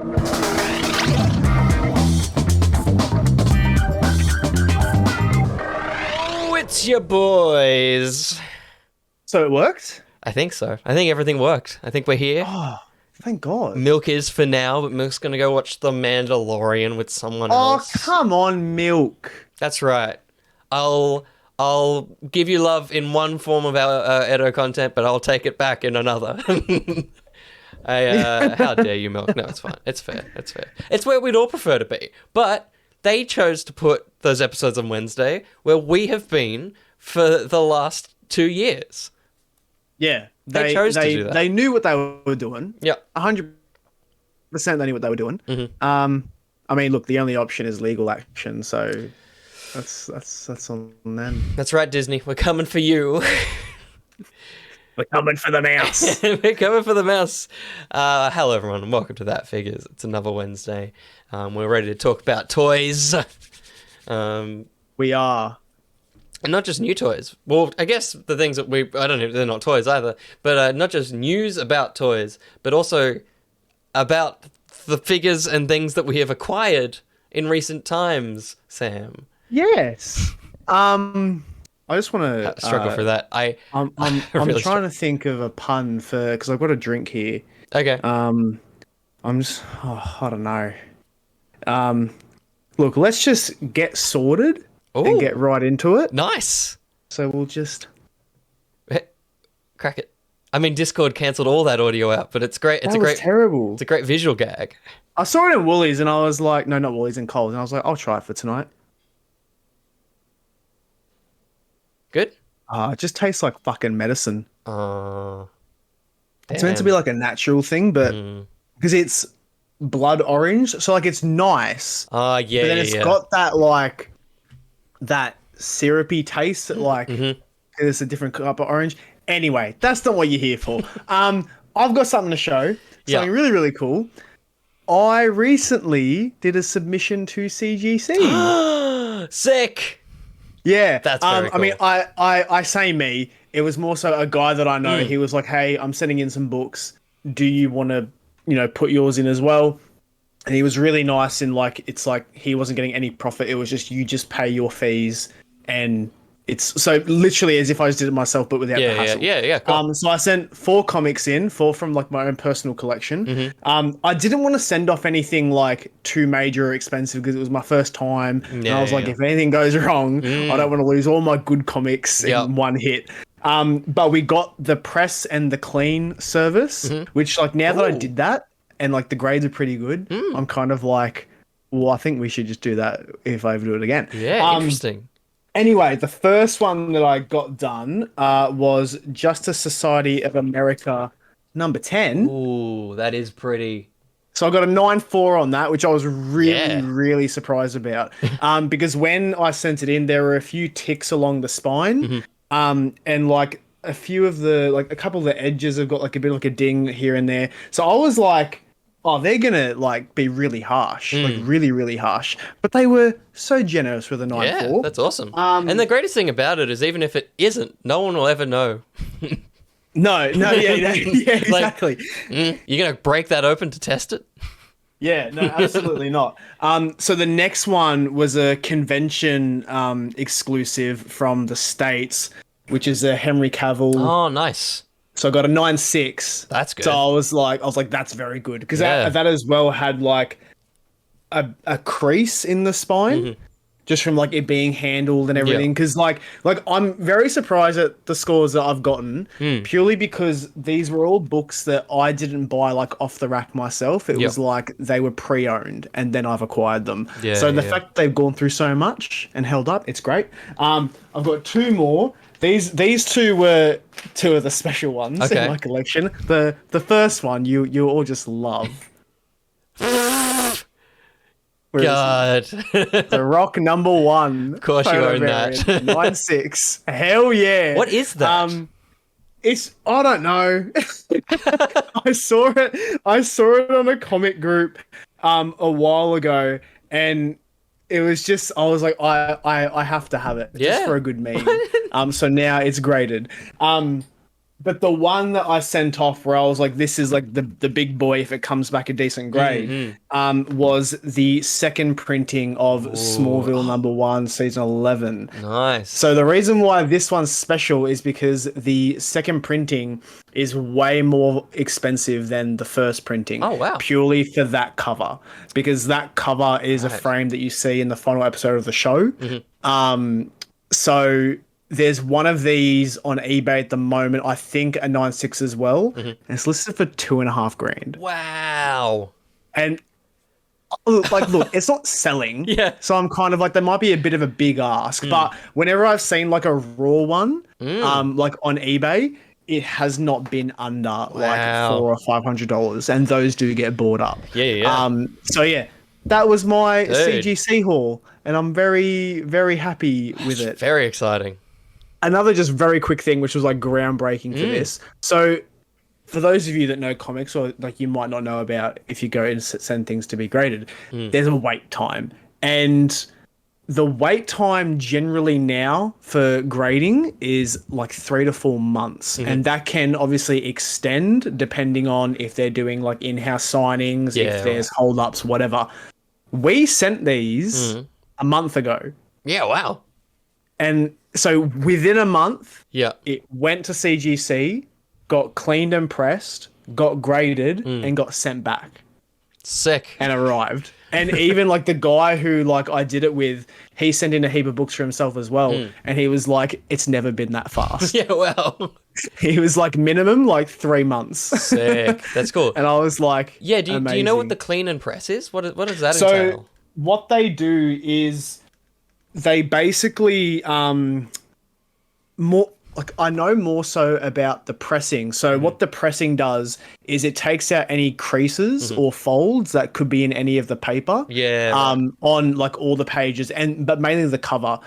Oh, it's your boys. So it worked? I think so. I think everything worked. I think we're here. Oh, thank God. Milk is for now, but Milk's gonna go watch The Mandalorian with someone Oh, else. come on, Milk. That's right. I'll give you love in one form of our Edo content, but I'll take it back in another. How dare you, Milk? No, it's fine. It's fair. It's fair. It's where we'd all prefer to be. But they chose to put those episodes on Wednesday, where we have been for the last 2 years. Yeah. They chose to do that. They knew what they were doing. Yeah. 100% they knew what they were doing. Mm-hmm. I mean, look, the only option is legal action, so that's on them. That's right, Disney. We're coming for you. We're coming for the mouse. We're coming for the mouse. Hello, everyone, and welcome to That Figures. It's another Wednesday. We're ready to talk about toys. We are. And not just new toys. Well, I guess the things that I don't know, they're not toys either, but not just news about toys, but also about the figures and things that we have acquired in recent times, Sam. Yes. I just want to Struggle for that. I'm really trying to think of a pun for because I've got a drink here. Okay. I'm just I don't know. Look, let's just get sorted and get right into it. Nice. So we'll just crack it. I mean, Discord cancelled all that audio out, but it's great. It's terrible. It's a great visual gag. I saw it in Woolies and I was like, no, not Woolies, in Coles, and I was like, I'll try it for tonight. Good. It just tastes like fucking medicine. It's meant to Damn. be like a natural thing, but because it's blood orange, so like it's nice. Yeah, But then it's got that like that syrupy taste that like it's a different type of orange. Anyway, that's not what you're here for. I've got something to show. Something really, really cool. I recently did a submission to CGC. Sick. Yeah. That's very cool. I mean, I say me. It was more so a guy that I know. He was like, hey, I'm sending in some books. Do you want to, put yours in as well? And he was really nice and like, it's like he wasn't getting any profit. It was just, you just pay your fees and it's so literally as if I just did it myself, but without the hassle. Yeah. Cool. So I sent 4 comics in, 4 from like my own personal collection. I didn't want to send off anything like too major or expensive because it was my first time. And I was like, if anything goes wrong, I don't want to lose all my good comics in one hit. But we got the press and the clean service, which like now that I did that and like the grades are pretty good, I'm kind of like, well, I think we should just do that if I ever do it again. Yeah, interesting. Anyway, the first one that I got done was Justice Society of America number 10. Ooh, that is pretty. So I got a 9.4 on that, which I was really, really surprised about. Because when I sent it in, there were a few ticks along the spine. And like a few of the, like a couple of the edges have got like a bit like a ding here and there. So I was like, oh, they're going to like be really harsh, like really, really harsh. But they were so generous with a 9.4. Yeah, that's awesome. And the greatest thing about it is even if it isn't, no one will ever know. No, yeah, exactly. Like, you're going to break that open to test it? Yeah, no, absolutely not. So the next one was a convention exclusive from the States, which is a Henry Cavill. Oh, nice. So I got a 9.6. That's good. So I was like, that's very good because that as well had like a crease in the spine, just from like it being handled and everything. Because like I'm very surprised at the scores that I've gotten purely because these were all books that I didn't buy like off the rack myself. It was like they were pre-owned and then I've acquired them. So the fact that they've gone through so much and held up, it's great. I've got 2 more. These 2 were 2 of the special ones in my collection. The first one you all just love. God. The Rock number 1. Of course you own that. 9.6. Hell yeah. What is that? It's I don't know. I saw it on a comic group a while ago and it was just, I was like, I have to have it just for a good meme. So now it's graded. But the one that I sent off where I was like, this is like the big boy if it comes back a decent grade, was the second printing of Smallville #1, season 11. Nice. So the reason why this one's special is because the second printing is way more expensive than the first printing. Oh, wow. Purely for that cover. Because that cover is a frame that you see in the final episode of the show. So there's one of these on eBay at the moment, I think a 9.6 as well. And it's listed for $2.5 grand. Wow. And like, look, it's not selling. Yeah. So I'm kind of like, there might be a bit of a big ask. But whenever I've seen like a raw one, like on eBay, it has not been under like $400 or $500, and those do get bought up. Yeah. So yeah, that was my CGC haul, and I'm very, very happy with it. Very exciting. Another just very quick thing, which was like groundbreaking for this. So for those of you that know comics, or like you might not know about if you go and send things to be graded, there's a wait time. And the wait time generally now for grading is like 3 to 4 months. And that can obviously extend depending on if they're doing like in-house signings, if there's holdups, whatever. We sent these a month ago. Yeah, wow. And so within a month, Yeah. it went to CGC, got cleaned and pressed, got graded, and got sent back. Sick. And arrived. And even like the guy who like I did it with, he sent in a heap of books for himself as well. And he was like, it's never been that fast. Yeah, well. He was like minimum like 3 months. Sick. That's cool. And I was like, yeah, do you know what the clean and press is? What does that so entail? what they do is they basically more like I know more so about the pressing. So what the pressing does is it takes out any creases or folds that could be in any of the paper. Yeah. On like all the pages but mainly the cover.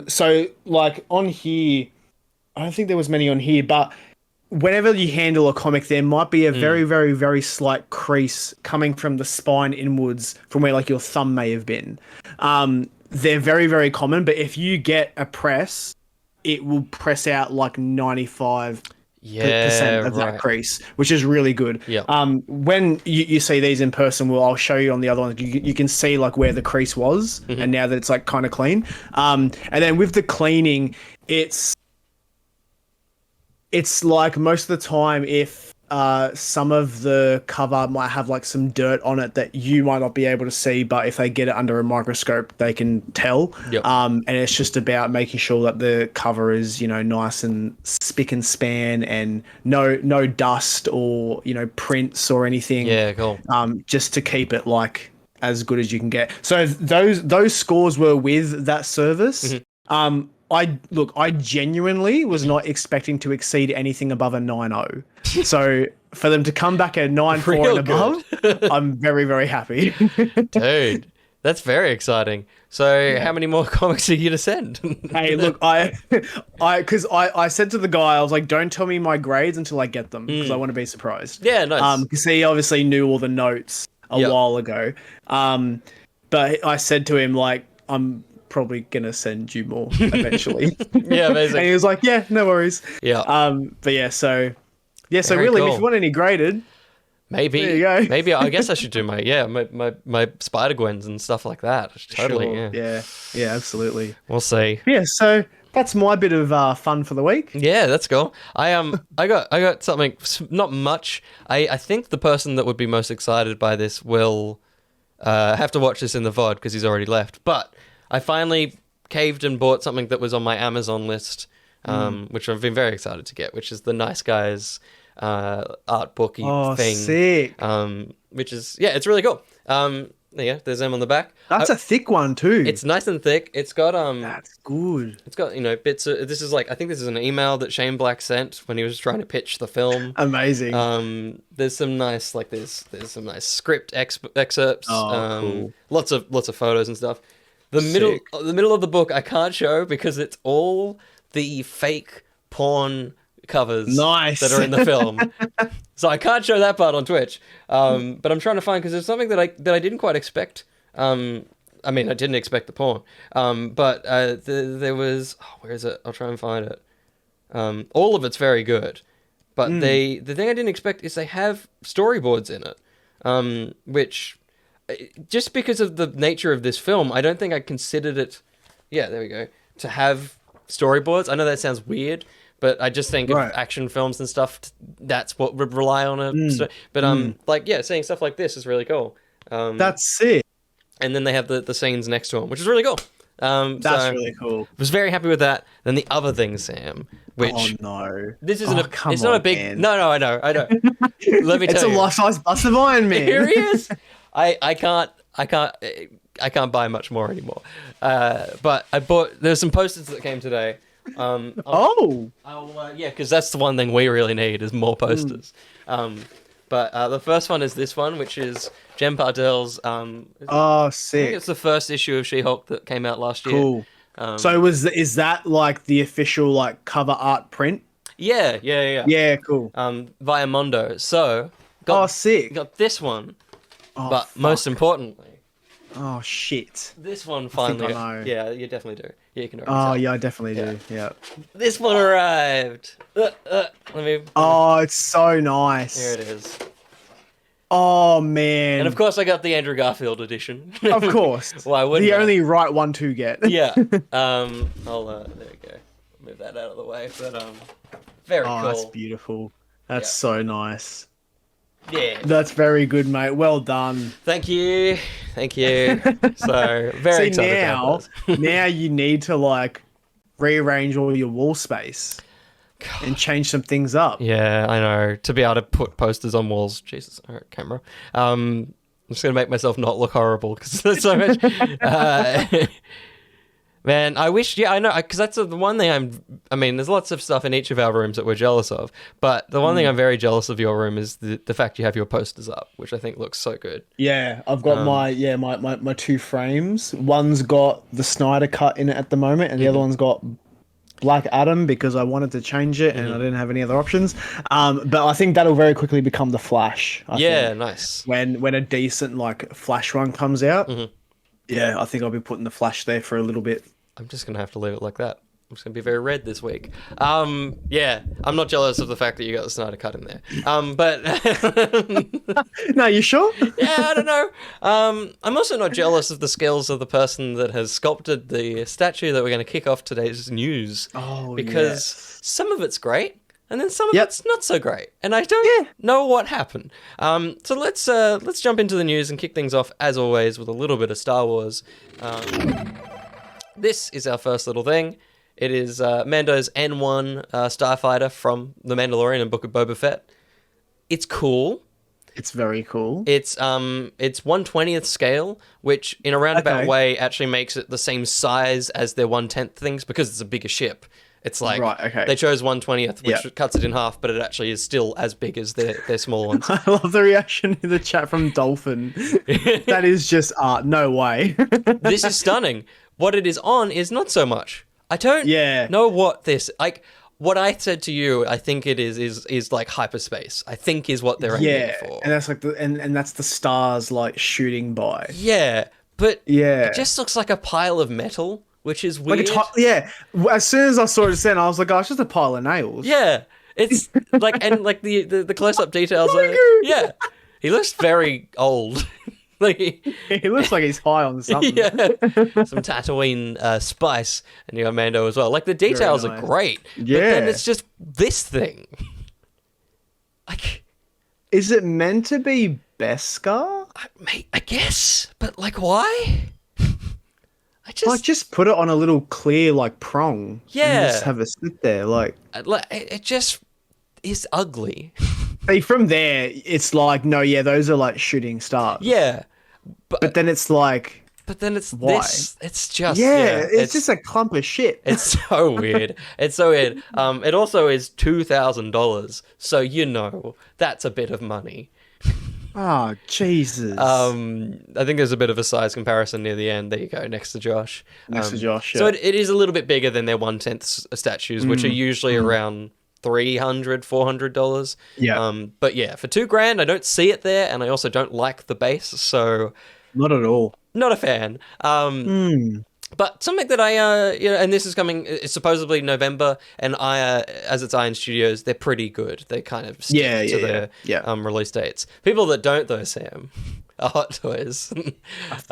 So like on here, I don't think there was many on here, but whenever you handle a comic, there might be a very, very, very slight crease coming from the spine inwards from where like your thumb may have been. They're very, very common, but if you get a press, it will press out like 95% of that crease, which is really good. Yeah. When you see these in person, I'll show you on the other one. You can see like where the crease was, and now that it's like kind of clean. And then with the cleaning, it's like most of the time if some of the cover might have like some dirt on it that you might not be able to see, but if they get it under a microscope, they can tell. Yep. And it's just about making sure that the cover is, you know, nice and spick and span and no dust or, you know, prints or anything. Yeah, cool. Just to keep it like as good as you can get. So those scores were with that service. I genuinely was not expecting to exceed anything above a 9.0. So for them to come back at 9.4 and above, I'm very, very happy. Dude, that's very exciting. So how many more comics are you going to send? Hey, look, because I said to the guy, I was like, don't tell me my grades until I get them, because I want to be surprised. Yeah, nice. Because he obviously knew all the notes a while ago. But I said to him, like, I'm probably gonna send you more eventually. Yeah, amazing. And he was like, yeah, no worries. Yeah. But so Very really, cool. if you want any graded, maybe there you go. Maybe I guess I should do my Spider-Gwens and stuff like that. Totally. Sure. Yeah, absolutely. We'll see. Yeah, so that's my bit of fun for the week. Yeah, that's cool. I got something, not much. I think the person that would be most excited by this will have to watch this in the VOD because he's already left. But I finally caved and bought something that was on my Amazon list, which I've been very excited to get, which is the Nice Guys art booky thing. Sick. Which is, it's really cool. There you go, there's them on the back. That's a thick one too. It's nice and thick. It's got That's good. It's got, you know, bits of, this is like, I think this is an email that Shane Black sent when he was trying to pitch the film. Amazing. There's some nice, like there's some nice script excerpts. Cool. Lots of photos and stuff. The middle of the book I can't show because it's all the fake porn covers that are in the film. So I can't show that part on Twitch. But I'm trying to find, because there's something that I didn't quite expect. I mean, I didn't expect the porn. But there was, where is it? I'll try and find it. All of it's very good. But the thing I didn't expect is they have storyboards in it, which, just because of the nature of this film, I don't think I considered it. Yeah, there we go. To have storyboards. I know that sounds weird, but I just think of action films and stuff, that's what would rely on it. But like, yeah, seeing stuff like this is really cool. That's sick. And then they have the scenes next to them, which is really cool. That's really cool. I was very happy with that. Then the other thing, Sam, which this isn't it's not a big man. No, I know. Let me tell you, it's a life-size bust of Iron Man. Here he is. I can't buy much more anymore. But I bought. There's some posters that came today. Yeah, because that's the one thing we really need is more posters. But the first one is this one, which is Jen Pardel's. Sick! I think it's the first issue of She-Hulk that came out last year. Cool. So is that like the official like cover art print? Yeah. Yeah, cool. Via Mondo. So sick! Got this one, but most importantly. Oh shit! This one finally. Yeah, you definitely do. Yeah, you can. Yeah, I definitely do. Yeah. This one arrived. Let me. Oh, it's so nice. Here it is. Oh man! And of course, I got the Andrew Garfield edition. Of course. Why wouldn't the I? only right one to get? Yeah. I'll there we go. Move that out of the way. But very cool. That's beautiful. That's so nice. Yeah. That's very good, mate. Well done. Thank you. So very excited. Now you need to like rearrange all your wall space. God. And change some things up. Yeah, I know. To be able to put posters on walls. Jesus, all right, camera. I'm just going to make myself not look horrible because there's so much. Man, I wish, I know, because that's the one thing I mean, there's lots of stuff in each of our rooms that we're jealous of, but the one thing I'm very jealous of your room is the fact you have your posters up, which I think looks so good. Yeah, I've got my two frames. One's got the Snyder cut in it at the moment, and the other one's got Black Adam because I wanted to change it and I didn't have any other options. But I think that'll very quickly become the Flash. I think, nice. When a decent like Flash run comes out, I think I'll be putting the Flash there for a little bit. I'm just gonna have to leave it like that. I'm just gonna be very red this week. I'm not jealous of the fact that you got the Snyder cut in there. But no, you sure? Yeah, I don't know. I'm also not jealous of the skills of the person that has sculpted the statue that we're going to kick off today's news. Because some of it's great, and then some of it's not so great, and I don't know what happened. So let's jump into the news and kick things off as always with a little bit of Star Wars. This is our first little thing. It is Mando's N1 starfighter from The Mandalorian and Book of Boba Fett. It's cool. It's very cool. It's 1/20th scale, which in a roundabout way actually makes it the same size as their 1/10th things because it's a bigger ship. It's like they chose 1/20th, which cuts it in half, but it actually is still as big as their small ones. I love the reaction in the chat from Dolphin. That is just art. No way. This is stunning. What it is on is not so much. I don't know what this like. What I said to you, I think it is like hyperspace. I think is what they're aiming for. And that's like and that's the stars like shooting by. Yeah, but it just looks like a pile of metal, which is weird. As soon as I saw it then, I was like, oh, it's just a pile of nails. Yeah, it's like and like the close up details. He looks very old. He looks like he's high on something. Some Tatooine spice, and you got Mando as well. Like the details are great, but then it's just this thing. Like, is it meant to be Beskar? I guess, but like, why? Just put it on a little clear like prong. Yeah, and just have it sit there. Like it just is ugly. From there, it's like those are like shooting stars. Yeah. But then it's like... But then it's why? This. It's just... it's just a clump of shit. It's so weird. It's so weird. It also is $2,000. So, that's a bit of money. Oh, Jesus. I think there's a bit of a size comparison near the end. There you go, next to Josh. So it is a little bit bigger than their 1/10 statues, which are usually around... $300-$400. But for $2,000 I don't see it there, and I also don't like the base, so not at all. Not a fan. But something that and this is coming, it's supposedly November, and as it's Iron Studios, they're pretty good. They kind of stick to their release dates. People that don't, though, Sam, are Hot Toys.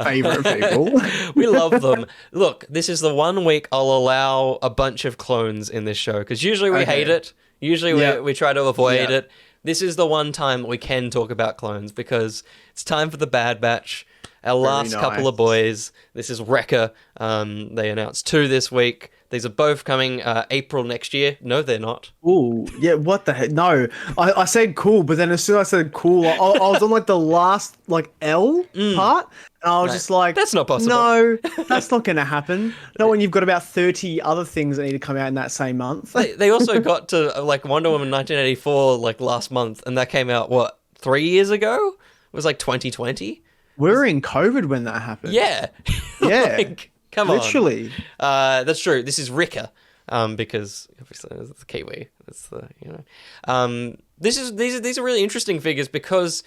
Favorite people. We love them. Look, this is the 1 week I'll allow a bunch of clones in this show, because usually we hate it. Usually we try to avoid it. This is the one time that we can talk about clones, because it's time for the Bad Batch. Our last couple of boys. This is Wrecker. They announced 2 this week. These are both coming April next year. No, they're not. Ooh, yeah, what the heck? No, I said cool, but then as soon as I said cool, I was on like the last like L part, and I was just like, that's not possible. No, that's not going to happen. Not when you've got about 30 other things that need to come out in that same month. They also got to like Wonder Woman 1984 like last month, and that came out, what, 3 years ago? It was like 2020. We were in COVID when that happened. Yeah. Yeah. Like, come on. Literally. That's true. This is Ricker, because obviously it's the Kiwi. That's the, these are really interesting figures, because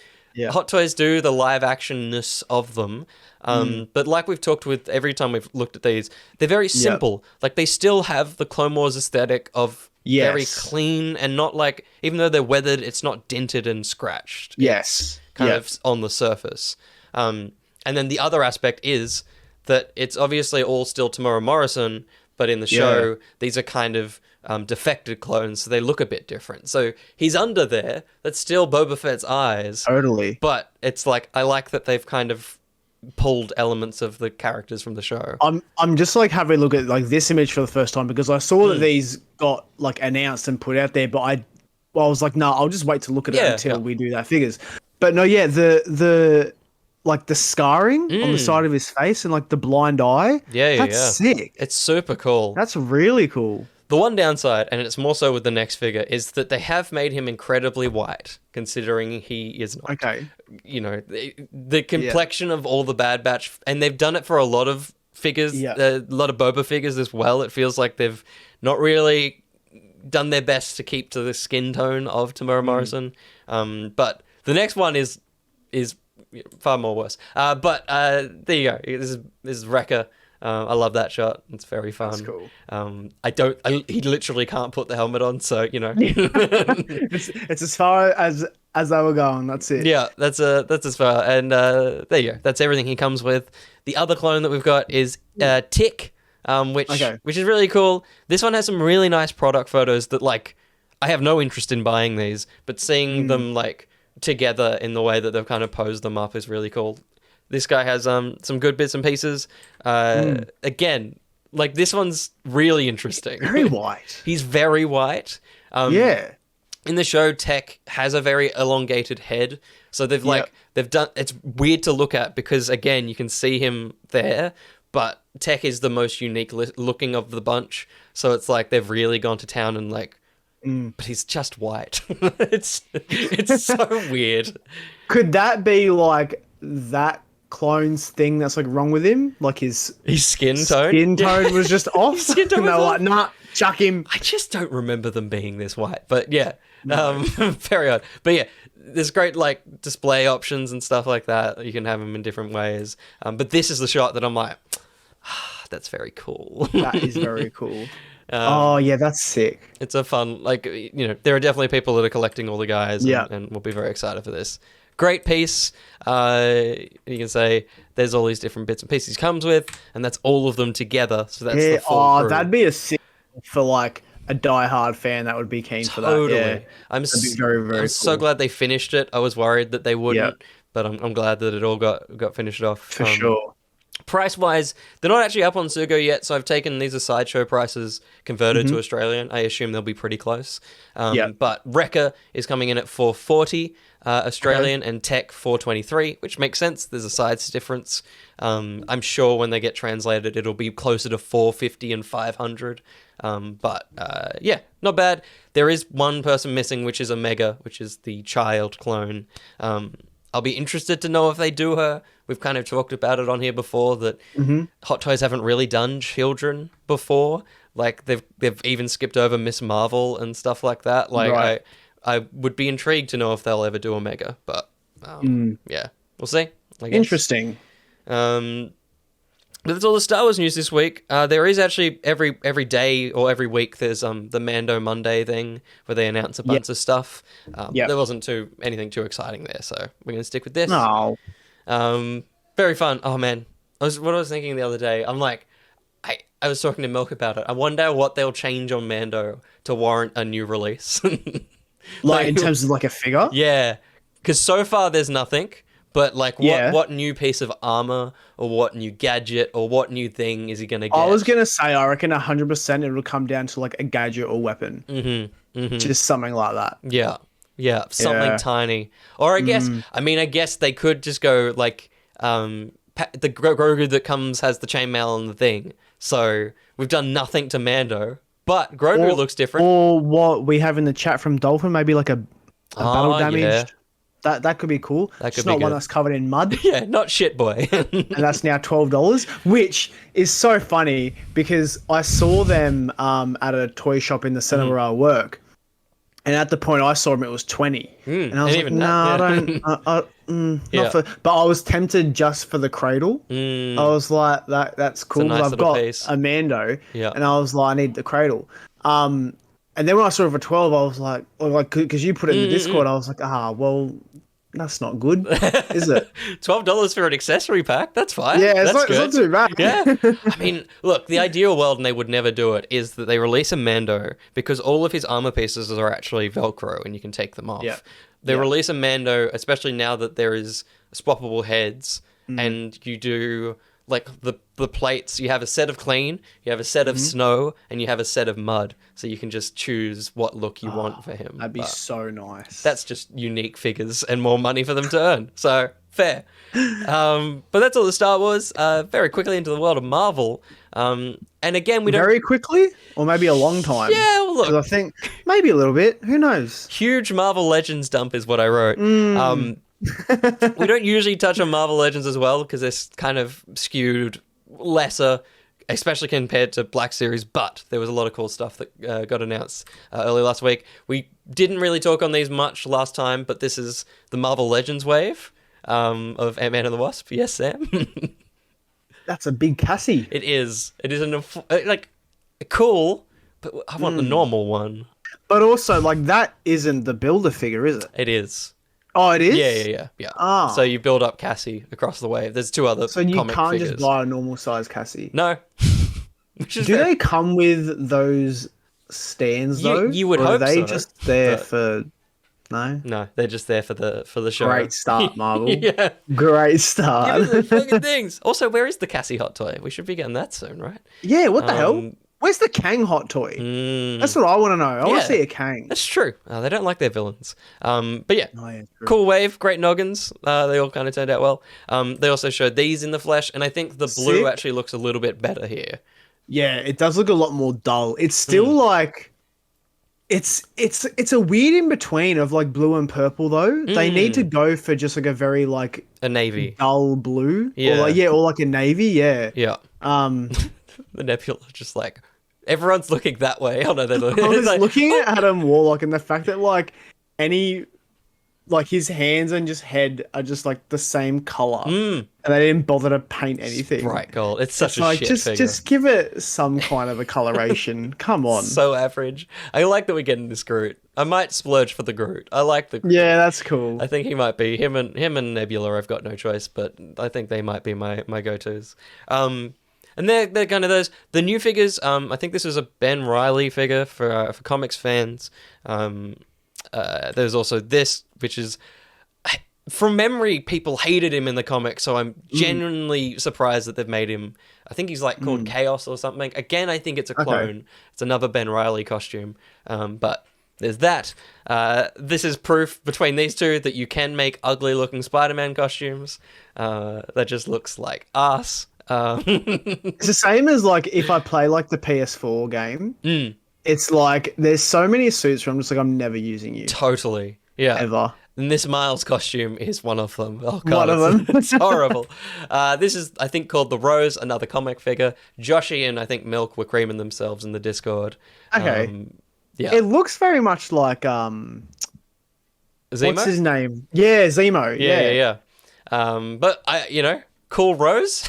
Hot Toys do the live actionness of them. But like we've talked with every time we've looked at these, they're very simple. Like, they still have the Clone Wars aesthetic of very clean, and not like, even though they're weathered, it's not dented and scratched. Yes. It's kind of on the surface. And then the other aspect is that it's obviously all still Tamora Morrison, but in the show, these are kind of defected clones, so they look a bit different. So he's under there. That's still Boba Fett's eyes. Totally. But it's like, I like that they've kind of pulled elements of the characters from the show. I'm just like having a look at like this image for the first time, because I saw that these got like announced and put out there, but I was like, no, I'll just wait to look at it until we do that figures. But no, the like the scarring on the side of his face and like the blind eye. That's sick. It's super cool. That's really cool. The one downside, and it's more so with the next figure, is that they have made him incredibly white, considering he is not. Okay. The complexion of all the Bad Batch, and they've done it for a lot of figures, a lot of Boba figures as well. It feels like they've not really done their best to keep to the skin tone of Tamora Morrison. But the next one is far more worse. But there you go. This is Wrecker. I love that shot. It's very fun. That's cool. He literally can't put the helmet on, so it's as far as they were going. That's it. Yeah, that's as far. And there you go. That's everything he comes with. The other clone that we've got is Tick, which is really cool. This one has some really nice product photos that, like, I have no interest in buying these, but seeing them like together in the way that they've kind of posed them up is really cool. This guy has some good bits and pieces. Again, like, this one's really interesting. Very white. He's very white. In the show, Tech has a very elongated head, so they've done. It's weird to look at, because again, you can see him there, but Tech is the most unique looking of the bunch. So it's like they've really gone to town and like. But he's just white. It's so weird. Could that be like that clone's thing that's like wrong with him? Like his skin tone? Skin tone was just off. Skin tone and they were like, nah, chuck him. I just don't remember them being this white. But yeah, very odd. But yeah, there's great like display options and stuff like that. You can have them in different ways. But this is the shot that I'm like, that's very cool. That is very cool. That's sick. It's a fun, like, there are definitely people that are collecting all the guys and will be very excited for this. Great piece. You can say there's all these different bits and pieces he comes with, and that's all of them together. So that's the full crew. That'd be a sick for like a diehard fan that would be keen for that. Yeah. I'm very, very cool. So glad they finished it. I was worried that they wouldn't, but I'm glad that it all got finished off. For sure. Price-wise, they're not actually up on Sugo yet, so I've taken these as sideshow prices converted to Australian. I assume they'll be pretty close. But Wrecker is coming in at $440 Australian, and Tech $423, which makes sense. There's a size difference. I'm sure when they get translated, it'll be closer to $450 and $500. But not bad. There is one person missing, which is Omega, which is the child clone. I'll be interested to know if they do her. We've kind of talked about it on here before that Hot Toys haven't really done children before. Like they've even skipped over Miss Marvel and stuff like that. Like I would be intrigued to know if they'll ever do Omega, but we'll see. I guess. Interesting. But that's all the Star Wars news this week. There is actually every day or every week there's the Mando Monday thing where they announce a bunch of stuff. There wasn't anything too exciting there, so we're gonna stick with this. No. Very fun. Oh man, what I was thinking the other day. I'm like, I was talking to Milk about it. I wonder what they'll change on Mando to warrant a new release. Like in terms of like a figure? Yeah, because so far there's nothing. But like, what new piece of armor or what new gadget or what new thing is he gonna get? I was gonna say, I reckon 100% it'll come down to like a gadget or weapon, just something like that. Yeah, something tiny. Or I guess they could just go like the Grogu that comes has the chainmail and the thing. So we've done nothing to Mando, but Grogu looks different. Or what we have in the chat from Dolphin, maybe like a battle damage. Yeah. That could be cool. It's not one that's covered in mud. Yeah, not shit boy. And that's now $12, which is so funny because I saw them at a toy shop in the centre where I work. And at the point I saw them, it was 20. And I was like, I don't... But I was tempted just for the cradle. I was like, that's cool. Nice I've got piece. a Mando. And I was like, I need the cradle. And then when I saw it for 12, I was like, because you put it in the Discord, I was like, well, that's not good, is it? $12 for an accessory pack? That's fine. Yeah, it's that's not too bad. Yeah. I mean, look, the ideal world, and they would never do it, is that they release a Mando because all of his armor pieces are actually Velcro and you can take them off. Yeah. They release a Mando, especially now that there is swappable heads, and you do... like the plates, you have a set of clean, you have a set of snow, and you have a set of mud. So you can just choose what look you want for him. That'd be so nice. That's just unique figures and more money for them to earn. So fair. But that's all the Star Wars. Very quickly into the world of Marvel. And again, we don't... Very quickly? Or maybe a long time? Yeah, well, look. I think maybe a little bit. Who knows? Huge Marvel Legends dump is what I wrote. We don't usually touch on Marvel Legends as well because they're kind of skewed lesser, especially compared to Black Series, but there was a lot of cool stuff that got announced early last week. We didn't really talk on these much last time, but this is the Marvel Legends wave of Ant-Man and the Wasp. Yes, Sam? That's a big Cassie. It is. It is cool, but I want the normal one. But also, like, that isn't the Builder figure, is it? It is. Oh, it is? Yeah. So you build up Cassie across the wave. There's two other comic figures. So you can't just buy a normal size Cassie? No. Do they come with those stands, though? You would hope so. Are they just there for... No? No, they're just there for the show. Great start, Marvel. Yeah. Great start. Give us the fucking things. Also, where is the Cassie hot toy? We should be getting that soon, right? Yeah, what the hell? Where's the Kang hot toy? That's what I want to know. I want to see a Kang. That's true. They don't like their villains. But yeah, cool wave, great noggins. They all kind of turned out well. They also showed these in the flesh, and I think the blue actually looks a little bit better here. Yeah, it does look a lot more dull. It's still like... It's a weird in between of like blue and purple though. They need to go for just like a very like... a navy. Dull blue. Yeah. Or like a navy, yeah. Yeah. The Nebula just like... Everyone's looking that way. Oh no, they're looking. I was looking at Adam Warlock and the fact that like his hands and just head are just like the same color, and they didn't bother to paint anything. Bright gold. It's such a shit figure. Just give it some kind of a coloration. Come on. So average. I like that we're getting this Groot. I might splurge for the Groot. I like the Groot. Yeah, that's cool. I think he might be him and Nebula. I've got no choice, but I think they might be my go-tos. And they're kind of those. The new figures, I think this is a Ben Reilly figure for comics fans. There's also this, which is... From memory, people hated him in the comics, so I'm genuinely surprised that they've made him... I think he's like called Chaos or something. Again, I think it's a clone. Okay. It's another Ben Reilly costume. But there's that. This is proof between these two that you can make ugly-looking Spider-Man costumes. That just looks like ass. It's the same as like if I play like the PS4 game. It's like there's so many suits where I'm just like, I'm never using you. Totally. Yeah. Ever. And this Miles costume is one of them. Oh god, one of them. It's horrible. This is, I think, called the Rose, another comic figure. Joshy and I think Milk were creaming themselves in the Discord. Okay. Yeah. It looks very much like Zemo? What's his name? Yeah, Zemo. Yeah. But cool Rose.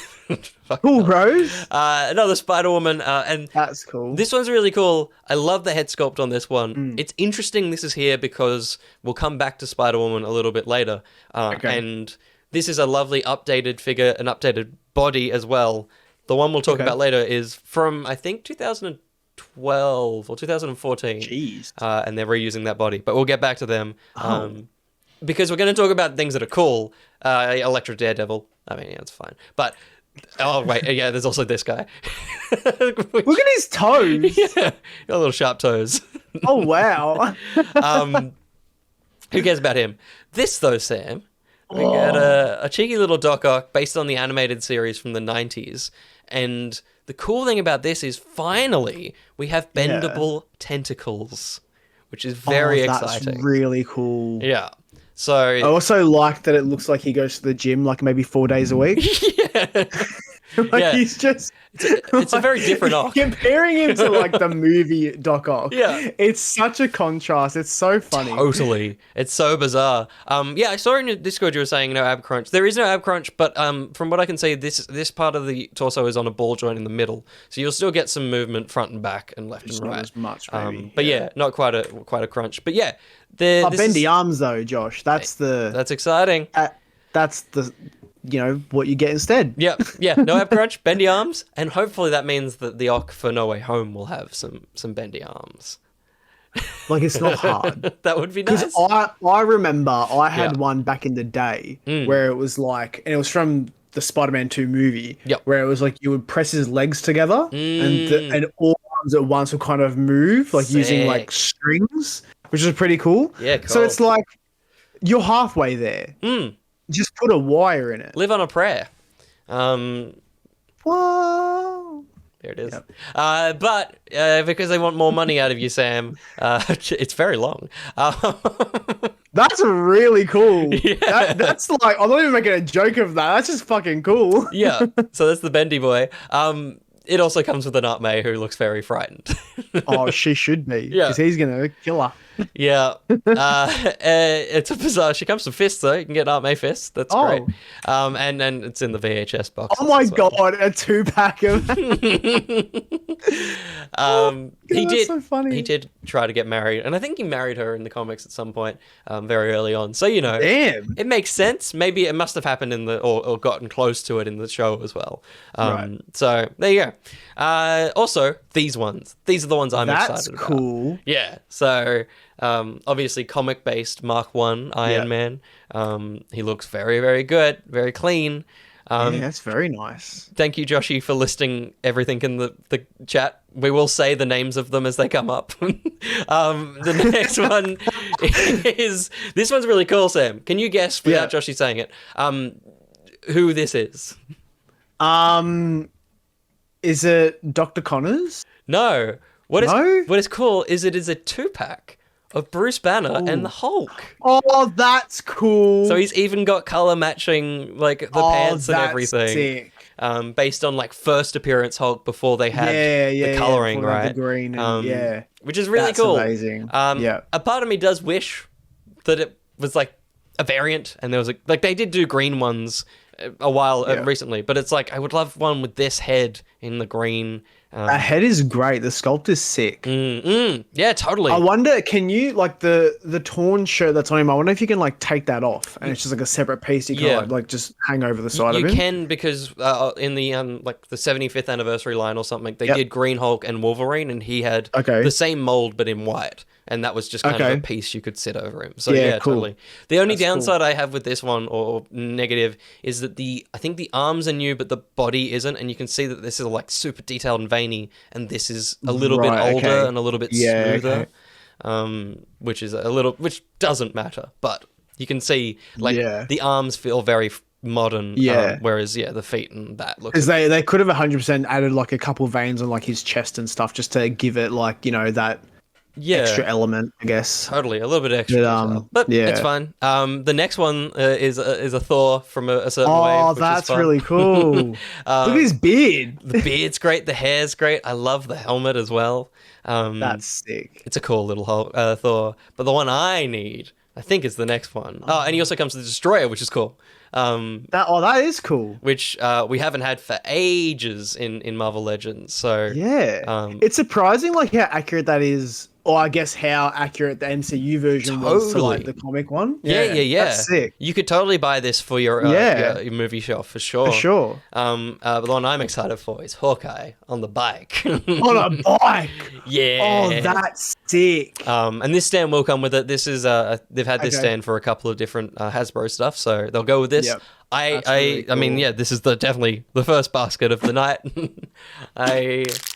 Cool, Rose. Another Spider-Woman, and That's cool. this one's really cool. I love the head sculpt on this one. It's interesting this is here because we'll come back to Spider-Woman a little bit later. And this is a lovely updated figure, an updated body as well. The one we'll talk about later is from, I think, 2012 or 2014. Jeez. And they're reusing that body. But we'll get back to them. Because we're going to talk about things that are cool. Electro Daredevil. I mean, yeah, it's fine. But... Oh, wait. Yeah, there's also this guy. Look at his toes. Yeah. Got little sharp toes. Oh, wow. Who cares about him? This, though, Sam, we get a cheeky little Doc Ock based on the animated series from the 90s. And the cool thing about this is, finally, we have bendable tentacles, which is very exciting. That's really cool. Yeah. So I also like that it looks like he goes to the gym like maybe 4 days a week. Yeah. He's just... It's a very different Ock. Comparing him to like the movie Doc Ock. Yeah. It's such a contrast. It's so funny. Totally. It's so bizarre. I saw in your Discord you were saying no ab crunch. There is no ab crunch, but from what I can see, this part of the torso is on a ball joint in the middle. So you'll still get some movement front and back and left and right. Not as much, maybe. But yeah, not quite a crunch. But yeah. Bendy arms though, Josh. That's exciting. That's the what you get instead. Yeah, no ab crunch, bendy arms, and hopefully that means that the Ock for No Way Home will have some bendy arms. Like, it's not hard. That would be nice. Because I remember I had one back in the day where it was like, and it was from the Spider-Man 2 movie, where it was like you would press his legs together and all arms at once would kind of move, like using like strings, which is pretty cool. Yeah, cool. So it's like you're halfway there. Just put a wire in it. Live on a prayer. Whoa. There it is. Yep. But because they want more money out of you, Sam, it's very long. That's really cool. Yeah. That's like, I'm not even making a joke of that. That's just fucking cool. Yeah. So that's the bendy boy. It also comes with an Aunt May who looks very frightened. Oh, she should be. Yeah. Because he's going to kill her. Yeah. It's a bizarre. She comes with fists, though. You can get Aunt May fists. That's great. And it's in the VHS box. Oh my God, a 2-pack of... That's so funny. He did try to get married. And I think he married her in the comics at some point very early on. So, Damn. It makes sense. Maybe it must have happened in the... Or gotten close to it in the show as well. Right. So, there you go. Also, these ones. These are the ones I'm excited about. That's cool. Yeah. So, obviously, comic-based Mark 1 Iron Man. He looks very, very good. Very clean. Yeah, that's very nice. Thank you, Joshy, for listing everything in the chat. We will say the names of them as they come up. The next one is... This one's really cool, Sam. Can you guess, without Joshy saying it, who this is? Is it Dr. Connors? No. What is cool is it is a 2-pack of Bruce Banner and the Hulk. Oh, that's cool. So he's even got color matching, like, the pants and everything. Sick. Based on, like, first appearance Hulk before they had the coloring, right? The green and, which is really cool. Amazing. A part of me does wish that it was, like, a variant, and there was, like, they did do green ones a while recently, but it's like, I would love one with this head in the green. That head is great. The sculpt is sick. Yeah, totally. I wonder, can you, like, the torn shirt that's on him, I wonder if you can, like, take that off and it's just like a separate piece you can like just hang over the side of him. You can, because in the like the 75th anniversary line or something, they did Green Hulk and Wolverine, and he had the same mold but in white. And that was just kind of a piece you could sit over him. So yeah, cool. Totally. The only downside I have with this one, or negative, is that I think the arms are new, but the body isn't. And you can see that this is like super detailed and veiny, and this is a little bit older and a little bit smoother, which doesn't matter. But you can see like the arms feel very modern, whereas the feet and that looks... Because they could have 100% added like a couple veins on like his chest and stuff just to give it like, that... extra element, I guess. Totally, a little bit extra. But it's fine. The next one is a Thor from a certain wave. Oh, that's really cool. Look at his beard. The beard's great. The hair's great. I love the helmet as well. That's sick. It's a cool little Thor. But the one I need I think is the next one. Oh, and he also comes to the Destroyer, which is cool. That is cool. Which we haven't had for ages in Marvel Legends. So yeah, it's surprising like how accurate that is, or I guess how accurate the MCU version was to like the comic one. Yeah. That's sick. You could totally buy this for your movie shelf for sure. For sure. But the one I'm excited for is Hawkeye on the bike. On a bike. Yeah. Oh, that's sick. And this stand will come with it. This is they've had this stand for a couple of different Hasbro stuff, so they'll go with this. Yep. I mean, yeah, this is definitely the first basket of the night.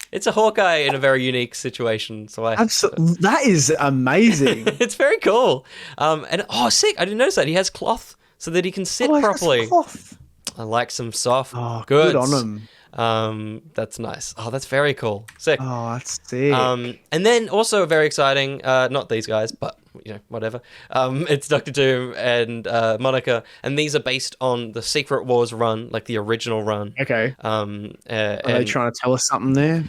It's a Hawkeye in a very unique situation, so that is amazing. It's very cool. And sick! I didn't notice that he has cloth so that he can sit properly. Cloth. I like some soft goods. Good on him. That's nice. Oh, that's very cool. Sick. Oh, that's sick. And then also very exciting, not these guys, but whatever. It's Doctor Doom and Monica, and these are based on the Secret Wars run, like the original run. Okay. Are they trying to tell us something there?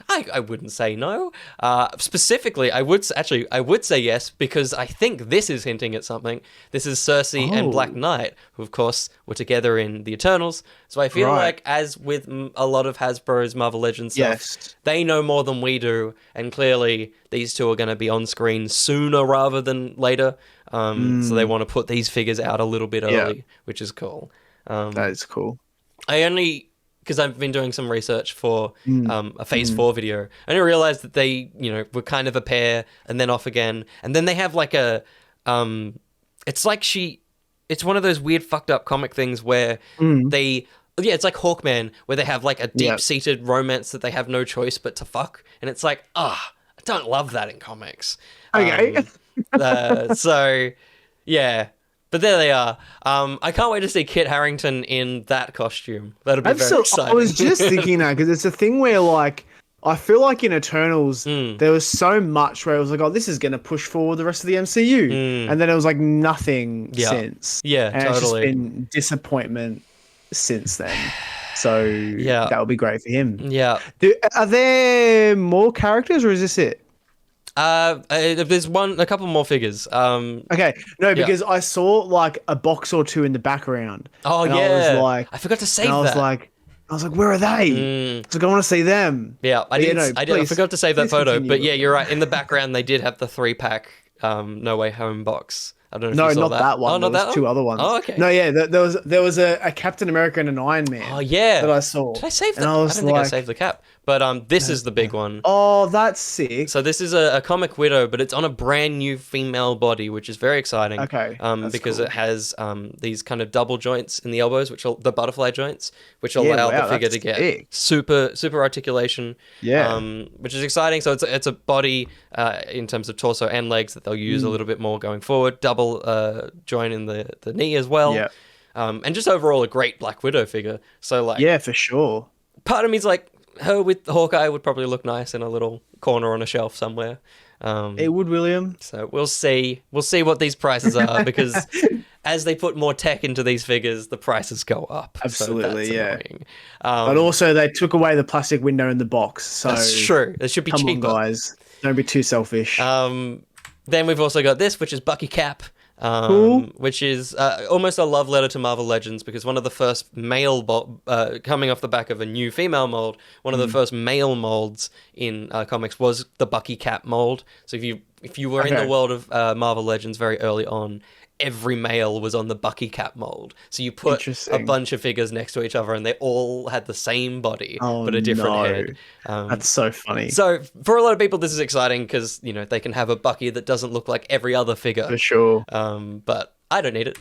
I wouldn't say no. Specifically, I would say yes, because I think this is hinting at something. This is Cersei and Black Knight, who of course were together in the Eternals. So I feel like, as with a lot of Hasbro's Marvel Legends stuff, they know more than we do, and clearly these two are going to be on screen sooner rather than later. So they want to put these figures out a little bit early, which is cool. That is cool. Because I've been doing some research for a Phase 4 video, and I realized that they, were kind of a pair and then off again. And then they have like it's one of those weird fucked up comic things where it's like Hawkman, where they have like a deep-seated romance that they have no choice but to fuck. And it's like, I don't love that in comics. Okay. So, yeah. But there they are. I can't wait to see Kit Harington in that costume. That'll be very exciting. I was just thinking that, because it's a thing where, like, I feel like in Eternals, there was so much where it was like, oh, this is going to push forward the rest of the MCU. And then it was like nothing since. Yeah, and totally. It's just been disappointment since then. So that would be great for him. Yeah. Are there more characters, or is this it? There's a couple more figures. Okay, no, because I saw like a box or two in the background. Oh, and yeah. I was like, I forgot to save that. I was like, where are they? So I want to see them. Yeah, I forgot to save that photo. Continue. But yeah, you're right. In the background, they did have the 3-pack No Way Home box. I don't know if you saw that one. Oh, there was two other ones. Oh, okay. No, yeah, there was a Captain America and an Iron Man. Oh, yeah. That I saw. Did I save that? I don't think I saved the cap. But this is the big one. Oh, that's sick. So this is a comic widow, but it's on a brand new female body, which is very exciting. Okay. Because it has these kind of double joints in the elbows, which are the butterfly joints, which allow the figure to get super articulation. Yeah. Which is exciting. So it's a body in terms of torso and legs that they'll use a little bit more going forward. Double joint in the knee as well. Yeah. And just overall a great Black Widow figure. So like, yeah, for sure. Part of me's like, her with Hawkeye would probably look nice in a little corner on a shelf somewhere. It would, William. So we'll see. We'll see what these prices are, because as they put more tech into these figures, the prices go up. Absolutely, so that's annoying. But also, they took away the plastic window in the box. So that's true. It should be cheaper. Come on, guys. Don't be too selfish. Then we've also got this, which is Bucky Cap. Cool. Which is almost a love letter to Marvel Legends, because one of the first male coming off the back of a new female mold, one of the first male molds in comics was the Bucky Cap mold. So if you were in the world of Marvel Legends very early on, every male was on the Bucky Cap mold. So you put a bunch of figures next to each other and they all had the same body, but a different head. That's so funny. So for a lot of people, this is exciting because, they can have a Bucky that doesn't look like every other figure. For sure. But I don't need it.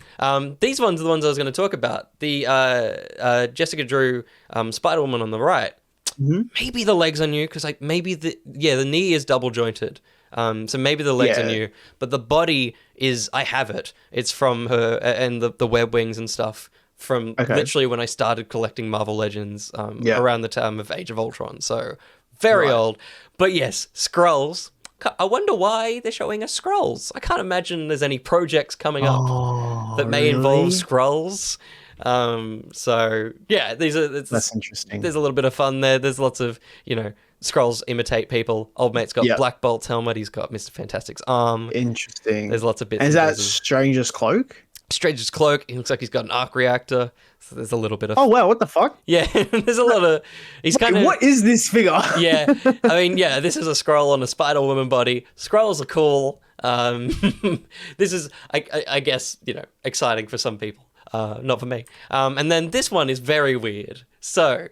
These ones are the ones I was going to talk about. The Jessica Drew Spider-Woman on the right. Mm-hmm. Maybe the legs are new, because maybe the knee is double jointed. So maybe the legs are new, but the body is, I have it. It's from her, and the web wings and stuff from literally when I started collecting Marvel Legends around the time of Age of Ultron. So very old. But yes, Skrulls. I wonder why they're showing us Skrulls. I can't imagine there's any projects coming up that may involve Skrulls. So yeah, That's interesting. There's a little bit of fun there. There's lots of, Skrulls imitate people. Old mate's got Black Bolt's helmet. He's got Mr. Fantastic's arm. Interesting. There's lots of bits. And is and that pieces. Stranger's cloak? Stranger's cloak. He looks like he's got an arc reactor. So there's a little bit of. Oh wow! What the fuck? Yeah, there's a lot of. He's kind of. What is this figure? Yeah, I mean, yeah, this is a Skrull on a Spider-Woman body. Skrulls are cool. This is, I guess, exciting for some people. Not for me. And then this one is very weird. So.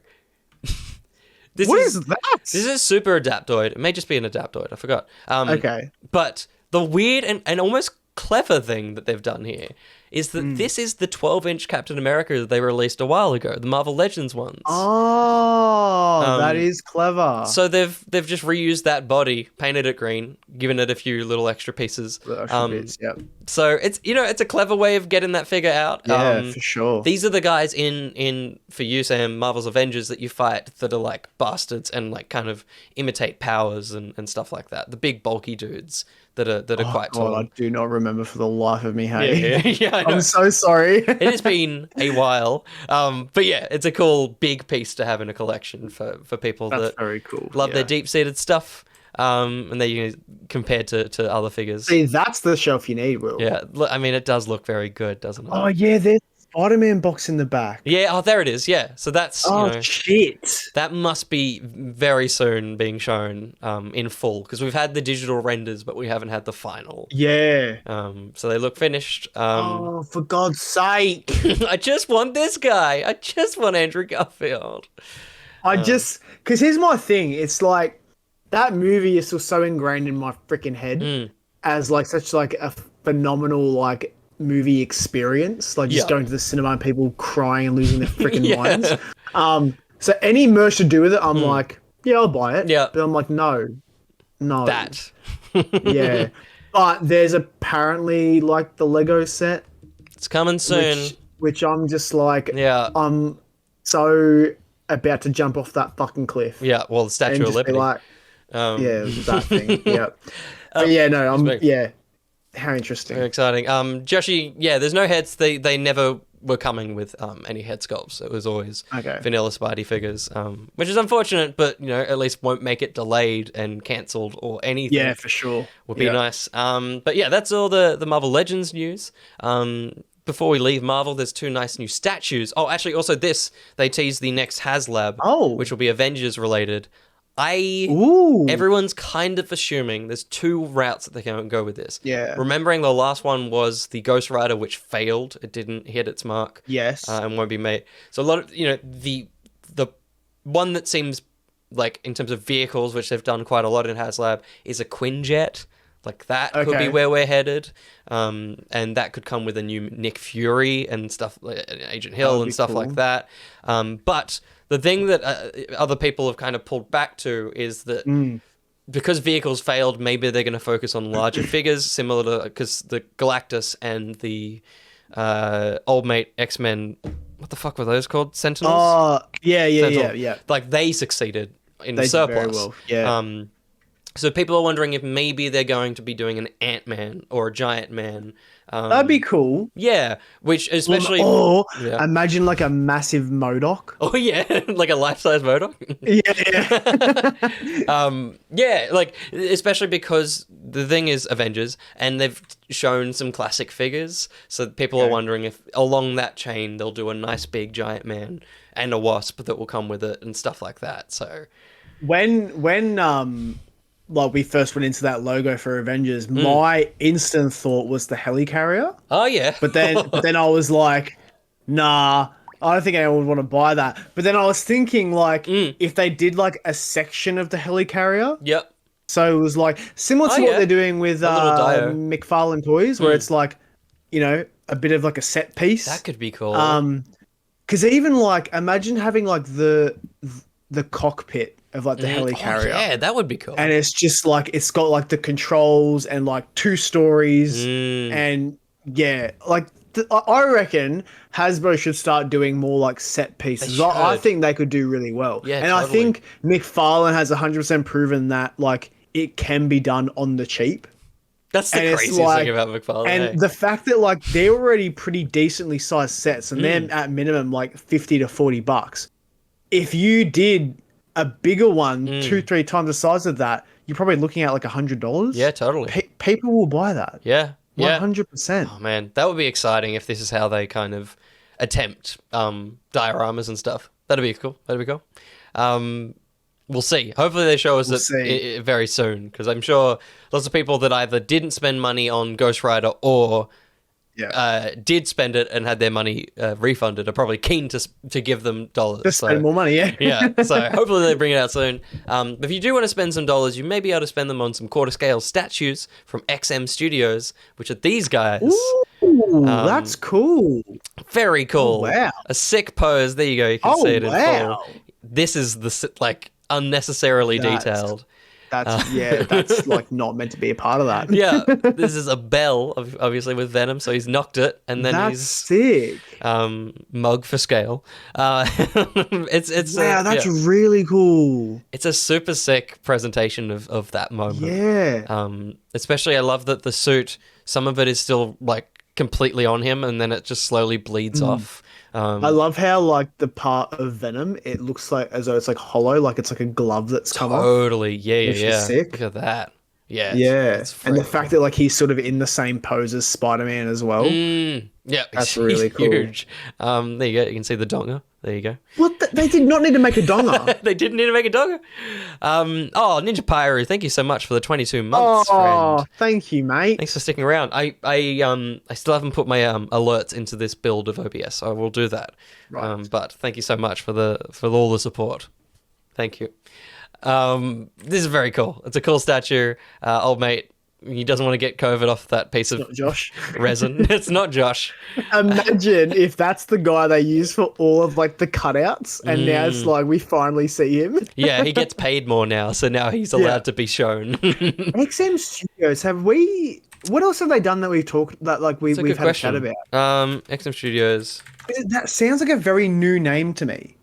What is that? This is Super Adaptoid. It may just be an Adaptoid. I forgot. Okay. But the weird and almost clever thing that they've done here is that this is the 12-inch Captain America that they released a while ago, the Marvel Legends ones. Oh, that is clever. So they've just reused that body, painted it green, given it a few little extra pieces. Bits, yep. So it's it's a clever way of getting that figure out. Yeah, for sure. These are the guys in for you, Sam, Marvel's Avengers that you fight that are like bastards and like kind of imitate powers and stuff like that. The big bulky dudes that are quite tall. I do not remember for the life of me. Hey, yeah, I know. I'm so sorry. It has been a while, but yeah, it's a cool big piece to have in a collection for people that very cool. love their deep-seated stuff. And they compared to other figures. See, that's the shelf you need, Will. Yeah, I mean, it does look very good, doesn't it? Oh yeah, there's Spider-Man box in the back. Yeah, oh, there it is. Yeah, so that's shit. That must be very soon being shown in full because we've had the digital renders, but we haven't had the final. Yeah. So they look finished. Oh, for God's sake! I just want this guy. I just want Andrew Garfield. Because here's my thing. It's like that movie is still so ingrained in my freaking head as like such like a phenomenal like movie experience, like just going to the cinema and people crying and losing their freaking minds. So any merch to do with it, I'm like, yeah, I'll buy it. Yeah, but I'm like, no. That. Yeah, but there's apparently like the Lego set. It's coming soon. Which I'm just like, yeah, I'm so about to jump off that fucking cliff. Yeah, well, the Statue of Liberty. Like, yeah, that thing. Yeah, but yeah, no, yeah. How interesting. Very exciting. Joshi, yeah, there's no heads. They never were coming with any head sculpts. It was always vanilla Spidey figures, which is unfortunate, but at least won't make it delayed and cancelled or anything. Yeah, for sure. Would be nice. But yeah, that's all the Marvel Legends news. Before we leave Marvel, there's 2 nice new statues. Oh, actually, also they teased the next HasLab, which will be Avengers related. Everyone's kind of assuming there's 2 routes that they can go with this. Yeah. Remembering the last one was the Ghost Rider, which failed. It didn't hit its mark. Yes. And won't be made. So a lot of, the one that seems like in terms of vehicles, which they've done quite a lot in HasLab, is a Quinjet. Like that could be where we're headed. And that could come with a new Nick Fury and stuff, like Agent Hill and stuff like that. But the thing that other people have kind of pulled back to is that because vehicles failed, maybe they're going to focus on larger figures, similar to because the Galactus and the old mate X-Men, what the fuck were those called? Sentinels? Yeah. Like they succeeded in the surplus. Very well. Yeah. So people are wondering if maybe they're going to be doing an Ant-Man or a Giant Man. That'd be cool. Yeah, which especially... imagine like a massive MODOK. Oh, yeah, like a life-size MODOK? Yeah, like, especially because the thing is Avengers, and they've shown some classic figures, so people are wondering if along that chain they'll do a nice big Giant Man and a Wasp that will come with it and stuff like that, so... When like we first went into that logo for Avengers, my instant thought was the helicarrier. Oh yeah. But then I was like, nah, I don't think anyone would want to buy that. But then I was thinking like if they did like a section of the helicarrier. Yep. So it was like similar to what they're doing with McFarlane Toys, where it's like, a bit of like a set piece. That could be cool. Because even like imagine having like the cockpit of like the helicarrier. Oh, yeah, that would be cool. And it's just like it's got like the controls and like 2 stories and like I reckon Hasbro should start doing more like set pieces. I think they could do really well. Yeah, and totally. I think McFarlane has 100% proven that like it can be done on the cheap. That's the And it's craziest like- thing about McFarlane. And the fact that like they're already pretty decently sized sets, and they're at minimum like $50 to $40. If you did a bigger one, 2-3 times the size of that, you're probably looking at like $100. Yeah, totally. People will buy that. Yeah. 100%. Oh man, that would be exciting if this is how they kind of attempt dioramas and stuff. That'd be cool. We'll see. Hopefully they show us it very soon, because I'm sure lots of people that either didn't spend money on Ghost Rider or did spend it and had their money refunded are probably keen to give them dollars. Just spend more money, yeah. Yeah, so hopefully they bring it out soon. But if you do want to spend some dollars, you may be able to spend them on some quarter scale statues from XM Studios, which are these guys. Ooh, that's cool. Very cool. Oh, wow. A sick pose. There you go. You can see it in full. This is the unnecessarily detailed. That's like not meant to be a part of that. Yeah, this is a bell, obviously with Venom, so he's knocked it, and then that's sick. Mug for scale. It's that's really cool. It's a super sick presentation of that moment. Yeah. Especially I love that the suit, some of it is still like completely on him, and then it just slowly bleeds off. I love how like the part of Venom, it looks like as though it's like hollow, like it's like a glove that's come off. Totally, yeah. Is sick. Look at that. Yeah, and the fact that like he's sort of in the same pose as Spider-Man as well. Yeah, that's really cool. Huge. There you go. You can see the donger. There you go. What? They did not need to make a donger. They didn't need to make a donger. Ninja Pyro, thank you so much for the 22 months, friend. Thank you, mate. Thanks for sticking around. I still haven't put my alerts into this build of OBS, so I will do that. Right. But thank you so much for all the support. Thank you. This is very cool. It's a cool statue. Old mate, he doesn't want to get COVID off that piece of Josh resin. It's not Josh. Imagine if that's the guy they use for all of like the cutouts, and now it's like we finally see him. Yeah, he gets paid more now, so now he's allowed to be shown. XM Studios, what else have they done that we've had a chat about? XM Studios. That sounds like a very new name to me.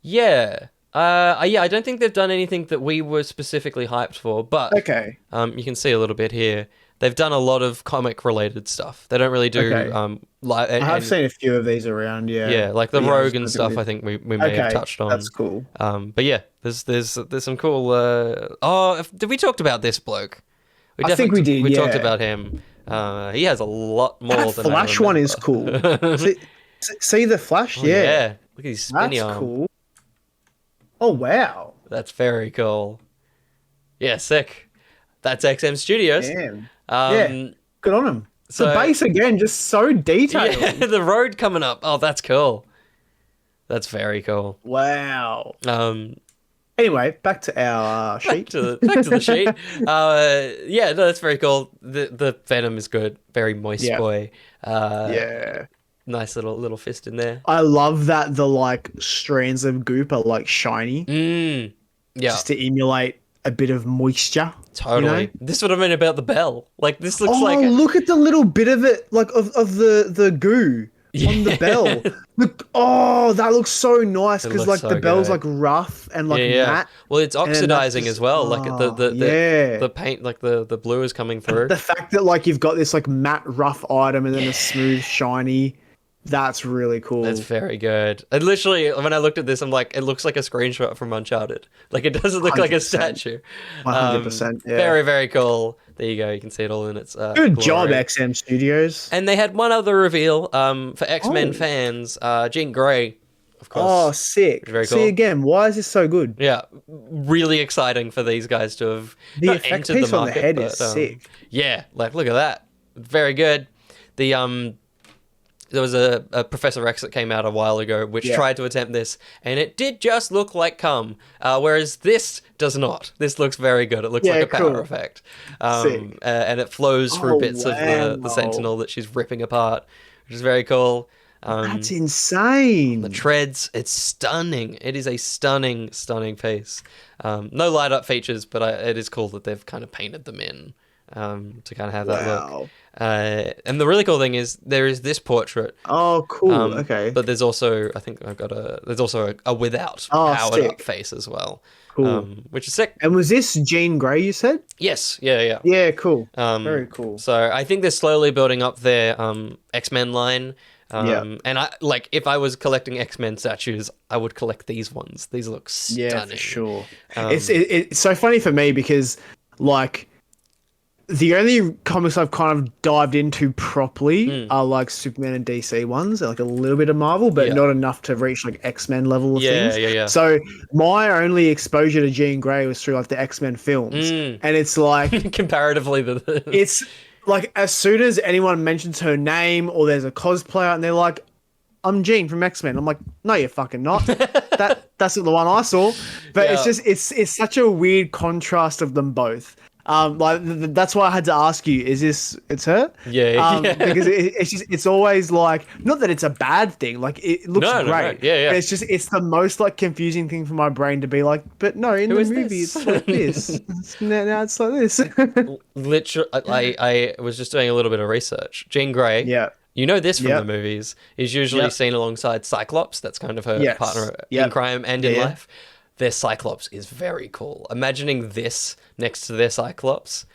Yeah. I don't think they've done anything that we were specifically hyped for, but okay. You can see a little bit here. They've done a lot of comic-related stuff. They don't really do live. I have seen a few of these around, yeah. Yeah, like the Rogue and stuff. I think we may have touched on. That's cool. But yeah, there's some cool. Did we talked about this bloke? I think we did. We talked about him. He has a lot more. That than Flash one is cool. see the Flash? Yeah. Look at his spinny arm. That's cool. Oh, wow. That's very cool. Yeah, sick. That's XM Studios. Damn. Yeah, good on him. So, the base, again, just so detailed. Yeah, the road coming up. Oh, that's cool. That's very cool. Wow. Anyway, back to our sheet. Back to the sheet. Yeah, no, that's very cool. The Venom is good. Very moist boy. Yeah. Nice little fist in there. I love that the like strands of goop are like shiny. Yeah. Just to emulate a bit of moisture. Totally. You know? This is what I mean about the bell. Like this looks like look at the little bit of it, like of the goo on the bell. Look, that looks so nice because like the bell's like rough and like matte. Well, it's oxidizing as well. Like the paint, like the blue is coming through. The fact that like you've got this like matte rough item and then a smooth shiny. That's really cool. That's very good. And literally, when I looked at this, I'm like, it looks like a screenshot from Uncharted. Like, it doesn't look 100%. Like a statue. 100%, yeah. Very, very cool. There you go. You can see it all in its good job, XM Studios. And they had one other reveal for X-Men fans. Jean Grey, of course. Oh, sick. Very cool. See, again, why is this so good? Yeah. Really exciting for these guys to have the effects piece on the head is sick. Yeah. Like, look at that. Very good. There was a Professor X that came out a while ago which tried to attempt this, and it did just look like cum, whereas this does not. This looks very good. It looks like a power effect. And it flows through bits of the Sentinel that she's ripping apart, which is very cool. That's insane. The treads, it's stunning. It is a stunning piece. No light-up features, but it is cool that they've kind of painted them in. to kind of have that look. Wow. And the really cool thing is there is this portrait. Oh, cool. Okay. But there's also, I think there's also a without powered sick. up face as well. Cool. Which is sick. And was this Jean Grey, you said? Yes. Yeah. Yeah, cool. Very cool. So I think they're slowly building up their X-Men line. Yeah. And if I was collecting X-Men statues, I would collect these ones. These look stunning. Yeah, for sure. It's so funny for me because, like, the only comics I've kind of dived into properly are like Superman and DC ones, like a little bit of Marvel, but not enough to reach like X-Men level of things. Yeah. So my only exposure to Jean Grey was through like the X-Men films, and it's like comparatively, it's like as soon as anyone mentions her name or there's a cosplayer and they're like, "I'm Jean from X-Men," I'm like, "No, you're fucking not. That's not the one I saw." But it's just it's such a weird contrast of them both. Like that's why I had to ask you: it's her? Yeah. Because it's always like, not that it's a bad thing. Like it looks great. No. Yeah. But it's the most like confusing thing for my brain to be like, but no, in the movie it's like this. Now it's like this. Literally, I was just doing a little bit of research. Jean Grey. Yeah. You know this from the movies, is usually seen alongside Cyclops. That's kind of her partner in crime and in life. Their Cyclops is very cool. Imagining this next to their Cyclops.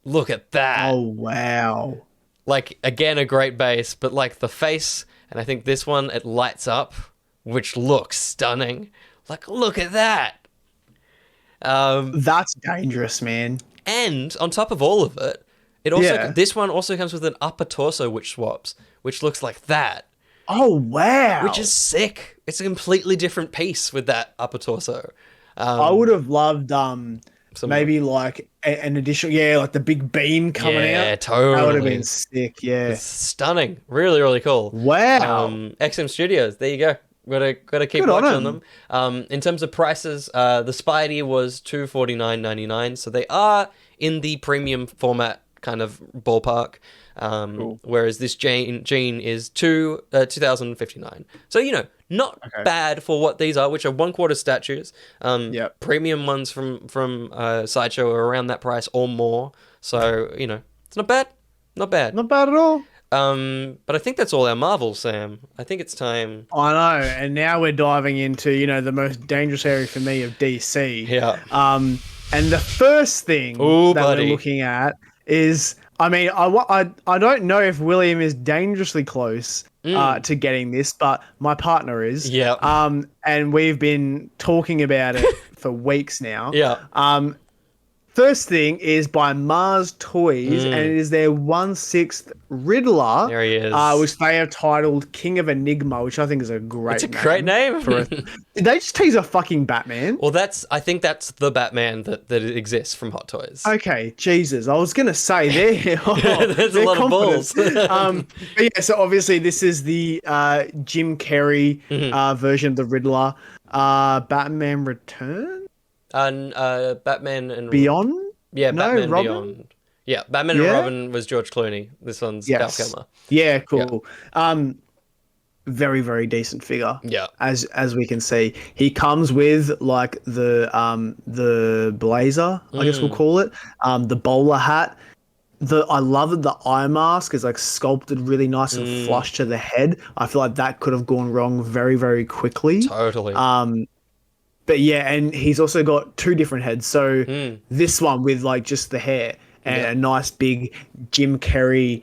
Look at that. Oh, wow. Like, again, a great base, but like the face, and I think this one, it lights up, which looks stunning. Like, look at that. That's dangerous, man. And on top of all of it, this one also comes with an upper torso which swaps, which looks like that. Oh, wow. Which is sick. It's a completely different piece with that upper torso. I would have loved maybe like an additional, like the big beam coming out. Yeah, totally. That would have been sick, yeah. It's stunning. Really, really cool. Wow. XM Studios, there you go. Gotta keep watching them. In terms of prices, the Spidey was $249.99, so they are in the premium format kind of ballpark. Cool. Whereas this Jean is $2,059. So, not bad for what these are, which are 1/4 statues. Premium ones from Sideshow are around that price or more. So, it's not bad. Not bad. Not bad at all. But I think that's all our Marvel, Sam. I think it's time. I know. And now we're diving into, the most dangerous area for me of DC. Yeah. And the first thing we're looking at is, I mean, I don't know if William is dangerously close to getting this, but my partner is. Yeah. And we've been talking about it for weeks now. Yeah. First thing is by Mars Toys, and it is their 1/6 Riddler. There he is. Which they have titled King of Enigma, which I think is a great name. It's a great name. Did they just tease a fucking Batman? Well, I think that's the Batman that exists from Hot Toys. Okay, Jesus. I was going to say, there's a lot of balls. But yeah, so obviously this is the Jim Carrey version of the Riddler. Batman Return? Batman and Beyond? Yeah, No, Batman Robin? Beyond. Yeah, Batman and Robin was George Clooney. This one's Val Kilmer. Yeah, cool. Yeah. Very, very decent figure. Yeah. As we can see, he comes with like the blazer, I guess we'll call it, the bowler hat. I love that the eye mask is like sculpted really nice and flush to the head. I feel like that could have gone wrong very, very quickly. Totally. But yeah, and he's also got two different heads. So this one with like just the hair and a nice big Jim Carrey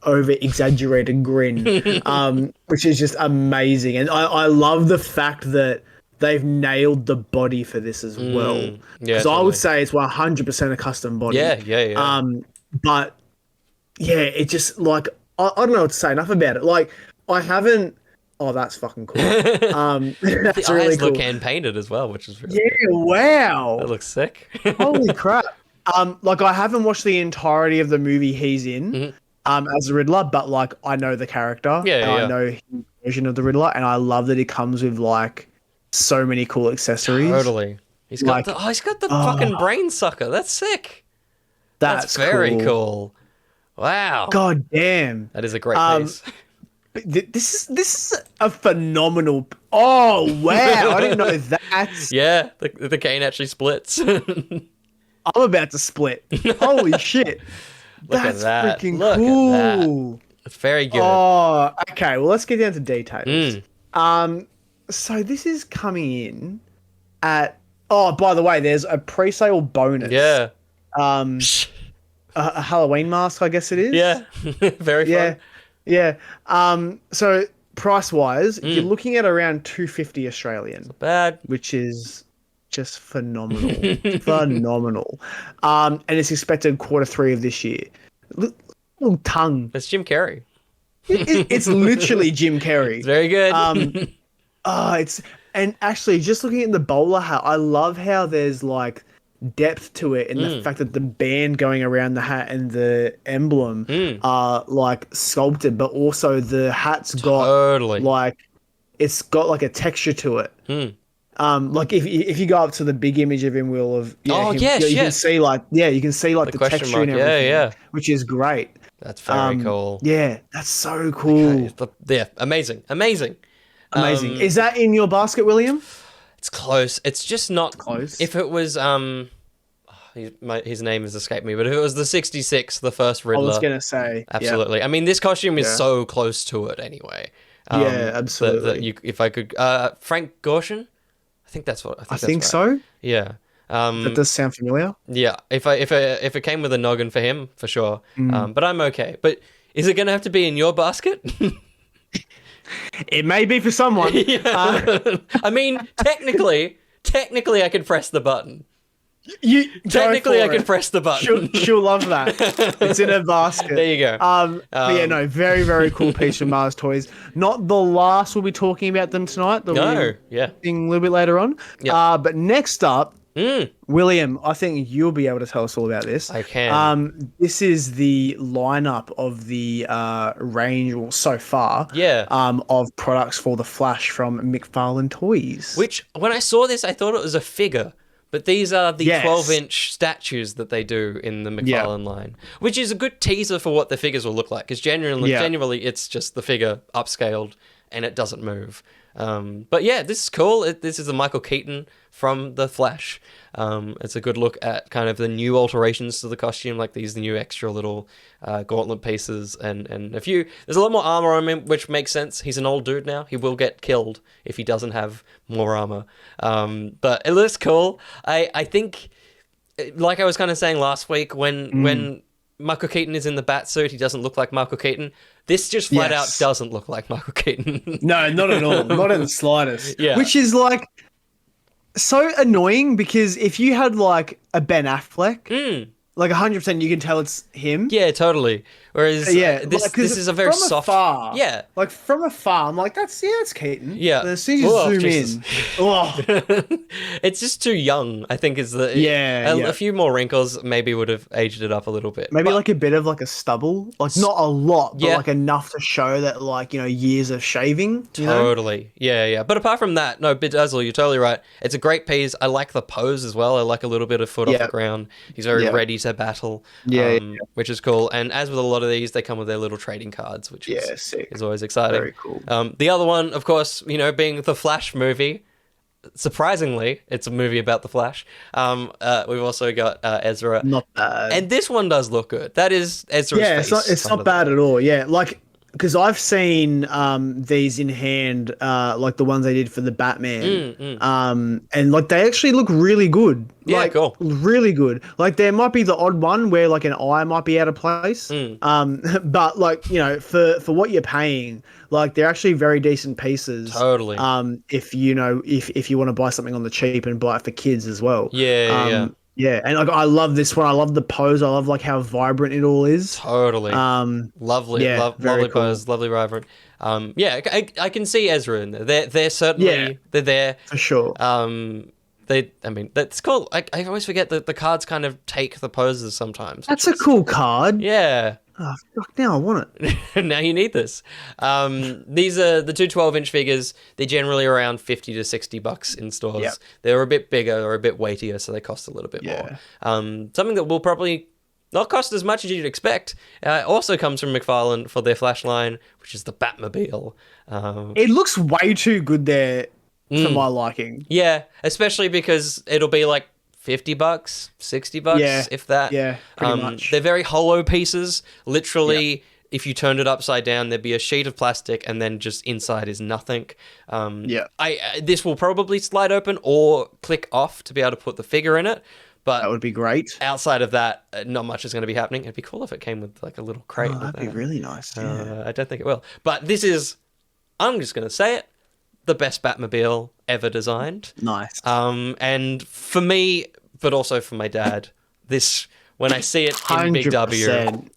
over exaggerated grin, which is just amazing. And I love the fact that they've nailed the body for this as well. Because I would say it's 100% a custom body. Yeah. But yeah, it just like, I don't know what to say enough about it. Like I haven't. Oh, that's fucking cool. That's the really eyes cool. look hand painted as well, which is really cool. Wow. That looks sick. Holy crap. Like I haven't watched the entirety of the movie he's in as the Riddler, but like I know the character. I know his version of the Riddler, and I love that he comes with like so many cool accessories. Totally. He's got the fucking brain sucker. That's sick. That's very cool. Wow. God damn. That is a great piece. This is a phenomenal. Oh wow! I didn't know that. Yeah, the cane actually splits. I'm about to split. Holy shit. Look at That's that. freaking Look cool. at that. It's very good. Oh, okay. Well, let's get down to details. So this is coming in at. Oh, by the way, there's a pre-sale bonus. Yeah. A Halloween mask, I guess it is. Yeah. Very fun. Yeah. So price-wise, you're looking at around 250 Australian. Not bad. Which is just phenomenal. Phenomenal. And it's expected Q3 of this year. Little tongue. It's Jim Carrey. It's literally Jim Carrey. It's very good. And actually, just looking at the bowler hat, I love how there's like depth to it, and the fact that the band going around the hat and the emblem are like sculpted, but also the hat's got like it's got like a texture to it. Like if you go up to the big image of him, you can see like the texture and everything, which is great. That's very cool. Yeah, that's so cool. Okay. Amazing. Is that in your basket, William? It's close. It's just not close. If it was his name has escaped me, but if it was the 66, the first Riddler, I was gonna say absolutely. I mean, this costume is so close to it anyway. Absolutely. If I could, Frank Gorshin, I think that's what I think so. Yeah. That does sound familiar. Yeah. If it came with a noggin for him, for sure. But I'm okay. But is it gonna have to be in your basket? It may be for someone. I mean, technically, I could press the button. I can press the button. She'll love that. It's in her basket. There you go. But very, very cool piece from Mars Toys. Not the last we'll be talking about them tonight. Thing a little bit later on. Yep. But next up, William, I think you'll be able to tell us all about this. I can. This is the lineup of the range so far. Yeah. Of products for the Flash from McFarlane Toys. Which, when I saw this, I thought it was a figure. But these are the 12-inch statues that they do in the McFarlane line, which is a good teaser for what the figures will look like. Because genuinely, it's just the figure upscaled and it doesn't move. But yeah, this is cool. This is the Michael Keaton from The Flash. It's a good look at kind of the new alterations to the costume, like these new extra little gauntlet pieces and a few. There's a lot more armor on him, which makes sense. He's an old dude now. He will get killed if he doesn't have more armor. But it looks cool. I think, like I was kind of saying last week, when Michael Keaton is in the bat suit, he doesn't look like Michael Keaton. This just flat out doesn't look like Michael Keaton. No, not at all. Not in the slightest. Yeah. Which is like so annoying because if you had like a Ben Affleck, like 100% you can tell it's him. Yeah, totally. Whereas this is a very soft. Afar, yeah. Like from afar, I'm like, that's Keaton. Yeah. But as soon as you zoom in, it's just too young, I think is the... A few more wrinkles maybe would have aged it up a little bit. Maybe like a bit of like a stubble. Like not a lot, but like enough to show that like, years of shaving. Totally. Yeah. But apart from that, no, Bedazzle, you're totally right. It's a great piece. I like the pose as well. I like a little bit of foot off the ground. He's very ready to battle, which is cool. And as with a lot of these, they come with their little trading cards, which is always exciting. Very cool. The other one, of course, being the Flash movie, surprisingly, it's a movie about the Flash. We've also got Ezra. Not bad. And this one does look good. That is Ezra's face. It's not bad at all. Yeah, like... Because I've seen these in hand, like the ones they did for the Batman, and like they actually look really good. Like, cool, really good. Like there might be the odd one where like an eye might be out of place, but like for what you're paying, like they're actually very decent pieces. Totally. If if you want to buy something on the cheap and buy it for kids as well. Yeah, and like I love this one. I love the pose. I love like how vibrant it all is. Totally. Lovely, lovely pose, lovely vibrant. I can see Ezra in there. They're certainly they're there for sure. That's cool. I always forget that the cards kind of take the poses sometimes. That's a cool card. Yeah. Oh, fuck, now I want it. Now you need this. These are the two 12-inch figures. They're generally around $50 to $60 in stores. Yep. They're a bit bigger or a bit weightier, so they cost a little bit more. Something that will probably not cost as much as you'd expect also comes from McFarlane for their Flash line, which is the Batmobile. It looks way too good there for my liking. Yeah, especially because it'll be like $50, $60, Yeah. if that. Yeah, pretty much. They're very hollow pieces. Literally, if you turned it upside down, there'd be a sheet of plastic, and then just inside is nothing. This will probably slide open or click off to be able to put the figure in it. But that would be great. Outside of that, not much is going to be happening. It'd be cool if it came with like a little crate. Oh, that'd be really nice. Yeah. I don't think it will. But this is, I'm just going to say it, the best Batmobile ever designed. Nice. And for me, but also for my dad, this, when I see it in Big W,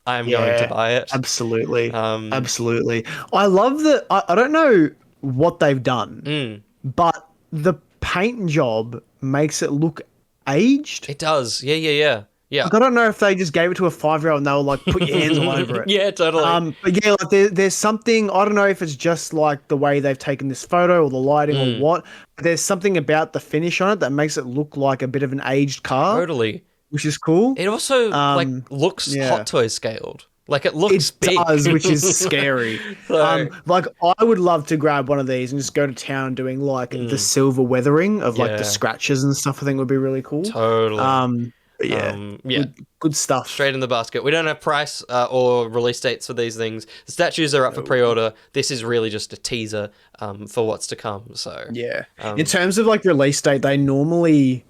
I'm going to buy it. Absolutely. Absolutely. I love that. I don't know what they've done, but the paint job makes it look aged. It does. Yeah. Like, I don't know if they just gave it to a 5-year-old and they were like, put your hands all over it. Yeah, totally. But yeah, like there's something, I don't know if it's just like the way they've taken this photo or the lighting or what, but there's something about the finish on it that makes it look like a bit of an aged car. Totally. Which is cool. It also looks Hot Toys scaled. Like it looks big. It does, which is scary. Like I would love to grab one of these and just go to town doing like the silver weathering of like the scratches and stuff. I think would be really cool. Totally. But yeah, good stuff. Straight in the basket. We don't have price or release dates for these things. The statues are up for pre-order. This is really just a teaser for what's to come. So yeah, in terms of like release date, they normally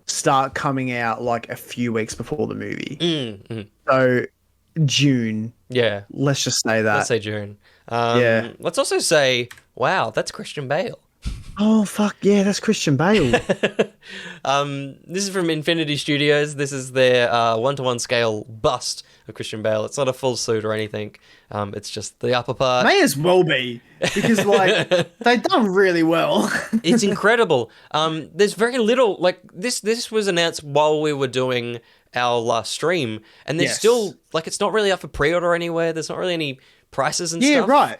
start coming out like a few weeks before the movie. So June. Yeah. Let's just say that. Let's say June. Let's also say, wow, that's Christian Bale. Oh, fuck. Yeah, that's Christian Bale. This is from Infinity Studios. This is their 1-to-1 scale bust of Christian Bale. It's not a full suit or anything. It's just the upper part. May as well be, because like they've done really well. It's incredible. There's very little, like this was announced while we were doing our last stream, and there's still like it's not really up for pre-order anywhere. There's not really any prices and stuff. Yeah, right.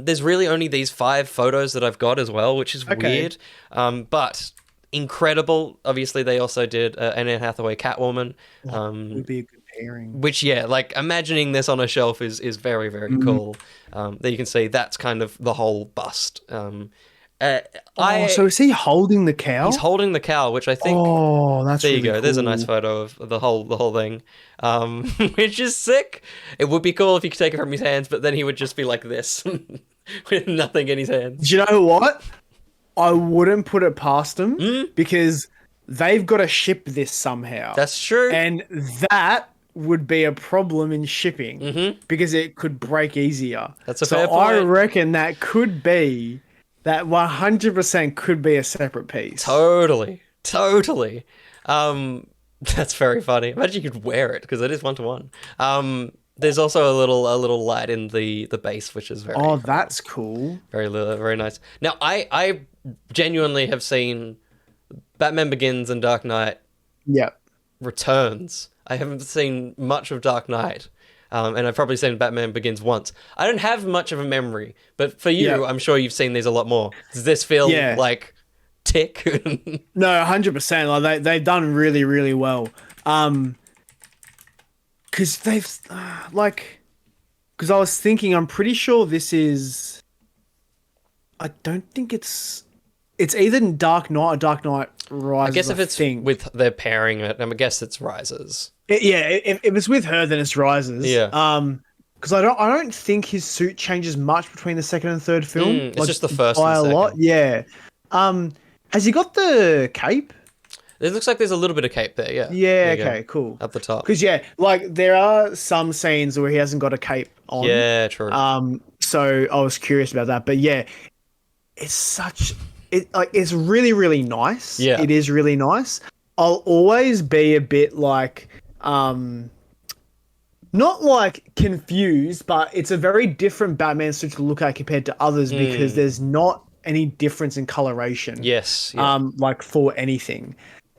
There's really only these 5 photos that I've got as well, which is weird. But incredible. Obviously, they also did an Anne Hathaway Catwoman. Would be a good pairing. Which, like imagining this on a shelf is very, very cool. There you can see that's kind of the whole bust. So is he holding the cow? He's holding the cow, which I think. Oh, that's there you really go. cool. There's a nice photo of the whole thing, which is sick. It would be cool if he could take it from his hands, but then he would just be like this, with nothing in his hands. Do you know what? I wouldn't put it past them because they've got to ship this somehow. That's true, and that would be a problem in shipping because it could break easier. That's a fair point. I reckon that could be. That 100% could be a separate piece. Totally. That's very funny. Imagine you could wear it because it is 1-to-1. There's also a little light in the base, which is very. Oh, that's cool. Very nice. Now, I genuinely have seen Batman Begins and Dark Knight. Returns. I haven't seen much of Dark Knight. And I've probably seen Batman Begins once. I don't have much of a memory, but for you, I'm sure you've seen these a lot more. Does this feel like tick? No, 100%. Like they've done really, really well. Because they've because I was thinking, I'm pretty sure this is. I don't think it's either Dark Knight or Dark Knight Rises. I guess if it's with they're pairing it, I guess it's Rises. If it's with her, then it's Rises. Yeah. Because I don't think his suit changes much between the second and third film. It's just the first and second. A lot. Yeah. Has he got the cape? It looks like there's a little bit of cape there. Yeah. Yeah. Okay. Cool. Up the top. Because like there are some scenes where he hasn't got a cape on. Yeah. True. So I was curious about that, but yeah, it's really, really nice. Yeah. It is really nice. I'll always be a bit like. Not like confused, but it's a very different Batman suit to look at compared to others because there's not any difference in coloration. Yes. Yeah. Like for anything.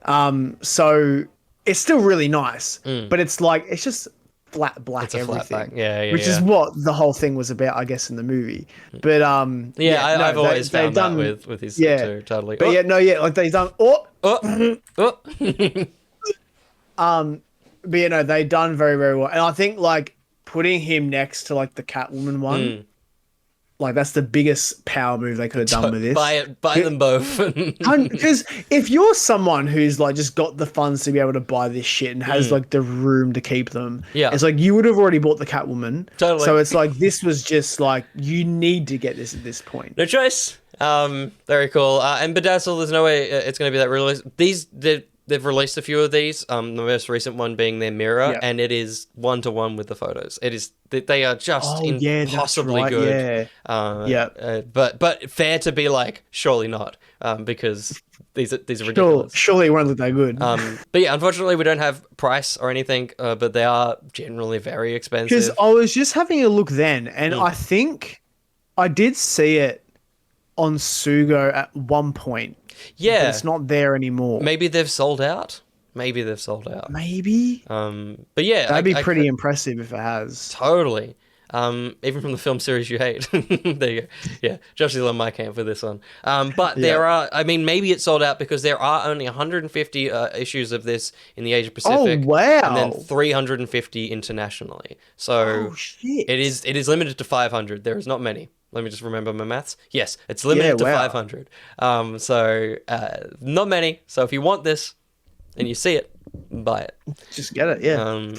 So it's still really nice, but it's just flat black. It's a everything. Flat black. Yeah. Which is what the whole thing was about, I guess, in the movie. But I've always found that with his suit too. Totally. But like they've done. But they've done very, very well. And I think like putting him next to like the Catwoman one, like that's the biggest power move they could have done with this. Buy them both. Because if you're someone who's like just got the funds to be able to buy this shit and has like the room to keep them, it's like you would have already bought the Catwoman. Totally. So it's like this was just like you need to get this at this point. No choice. Very cool. And Bedazzle, there's no way it's going to be that released. They've released a few of these. The most recent one being their mirror, and it is 1-to-1 with the photos. It is they are just impossibly good. But fair to be like, surely not, because these are ridiculous. Surely it won't look that good. But yeah, unfortunately, we don't have price or anything. But they are generally very expensive. Because I was just having a look then, and I think I did see it on Sugo at one point. Yeah, but it's not there anymore. Maybe they've sold out. Maybe. But yeah, that'd be pretty impressive if it has. Totally. Even from the film series you hate. There you go. Yeah, Josh is on my camp for this one. But there are. I mean, maybe it's sold out because there are only 150 issues of this in the Asia Pacific. Oh wow! And then 350 internationally. So it is limited to 500. There is not many. Let me just remember my maths. Yes, it's limited to 500. So not many. So if you want this and you see it, buy it. Just get it, yeah.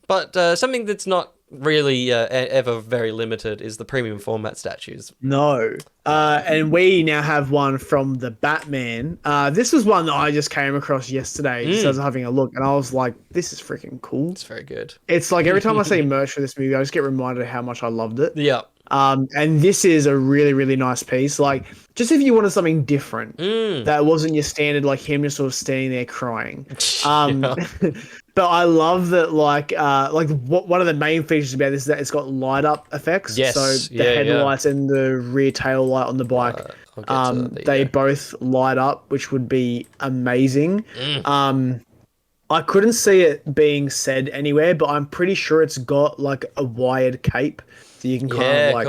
But something that's not really ever very limited is the premium format statues. No. And we now have one from the Batman. This was one that I just came across yesterday just as I was having a look, and I was like, this is freaking cool. It's very good. It's like every time I see merch for this movie, I just get reminded of how much I loved it. Yeah. And this is a really, really nice piece. Like, just if you wanted something different that wasn't your standard, like him just sort of standing there crying. But I love that, like one of the main features about this is that it's got light up effects. Yes. So the headlights and the rear tail light on the bike, they both light up, which would be amazing. I couldn't see it being said anywhere, but I'm pretty sure it's got like a wired cape that you can kind of like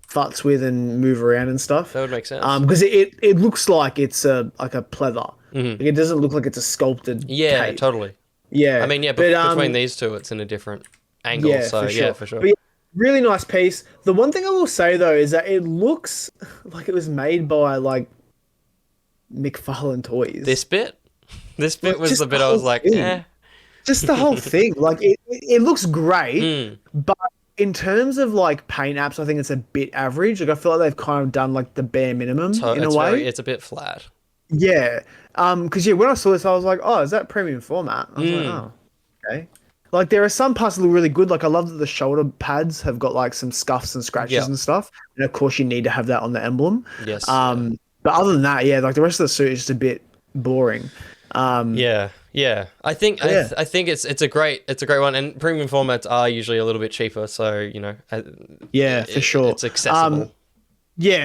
futz with and move around and stuff. That would make sense. Because it looks like it's like a pleather. Like it doesn't look like it's a sculpted cape. Totally. Yeah. I mean, yeah, but between these two, it's in a different angle. Yeah, so, for sure. But really nice piece. The one thing I will say, though, is that it looks like it was made by, like, McFarlane Toys. This bit was the bit I was like, Just the whole thing. Like, it looks great, but in terms of, like, paint apps, I think it's a bit average. Like, I feel like they've kind of done, like, the bare minimum in a way. It's a bit flat. Yeah. Because, when I saw this, I was like, oh, is that premium format? I was like, oh, okay. Like, there are some parts that look really good. Like, I love that the shoulder pads have got, like, some scuffs and scratches and stuff. And, of course, you need to have that on the emblem. Yes. But other than that, like, the rest of the suit is just a bit boring. Yeah. I think it's a great one, and premium formats are usually a little bit cheaper, so for sure, it's accessible.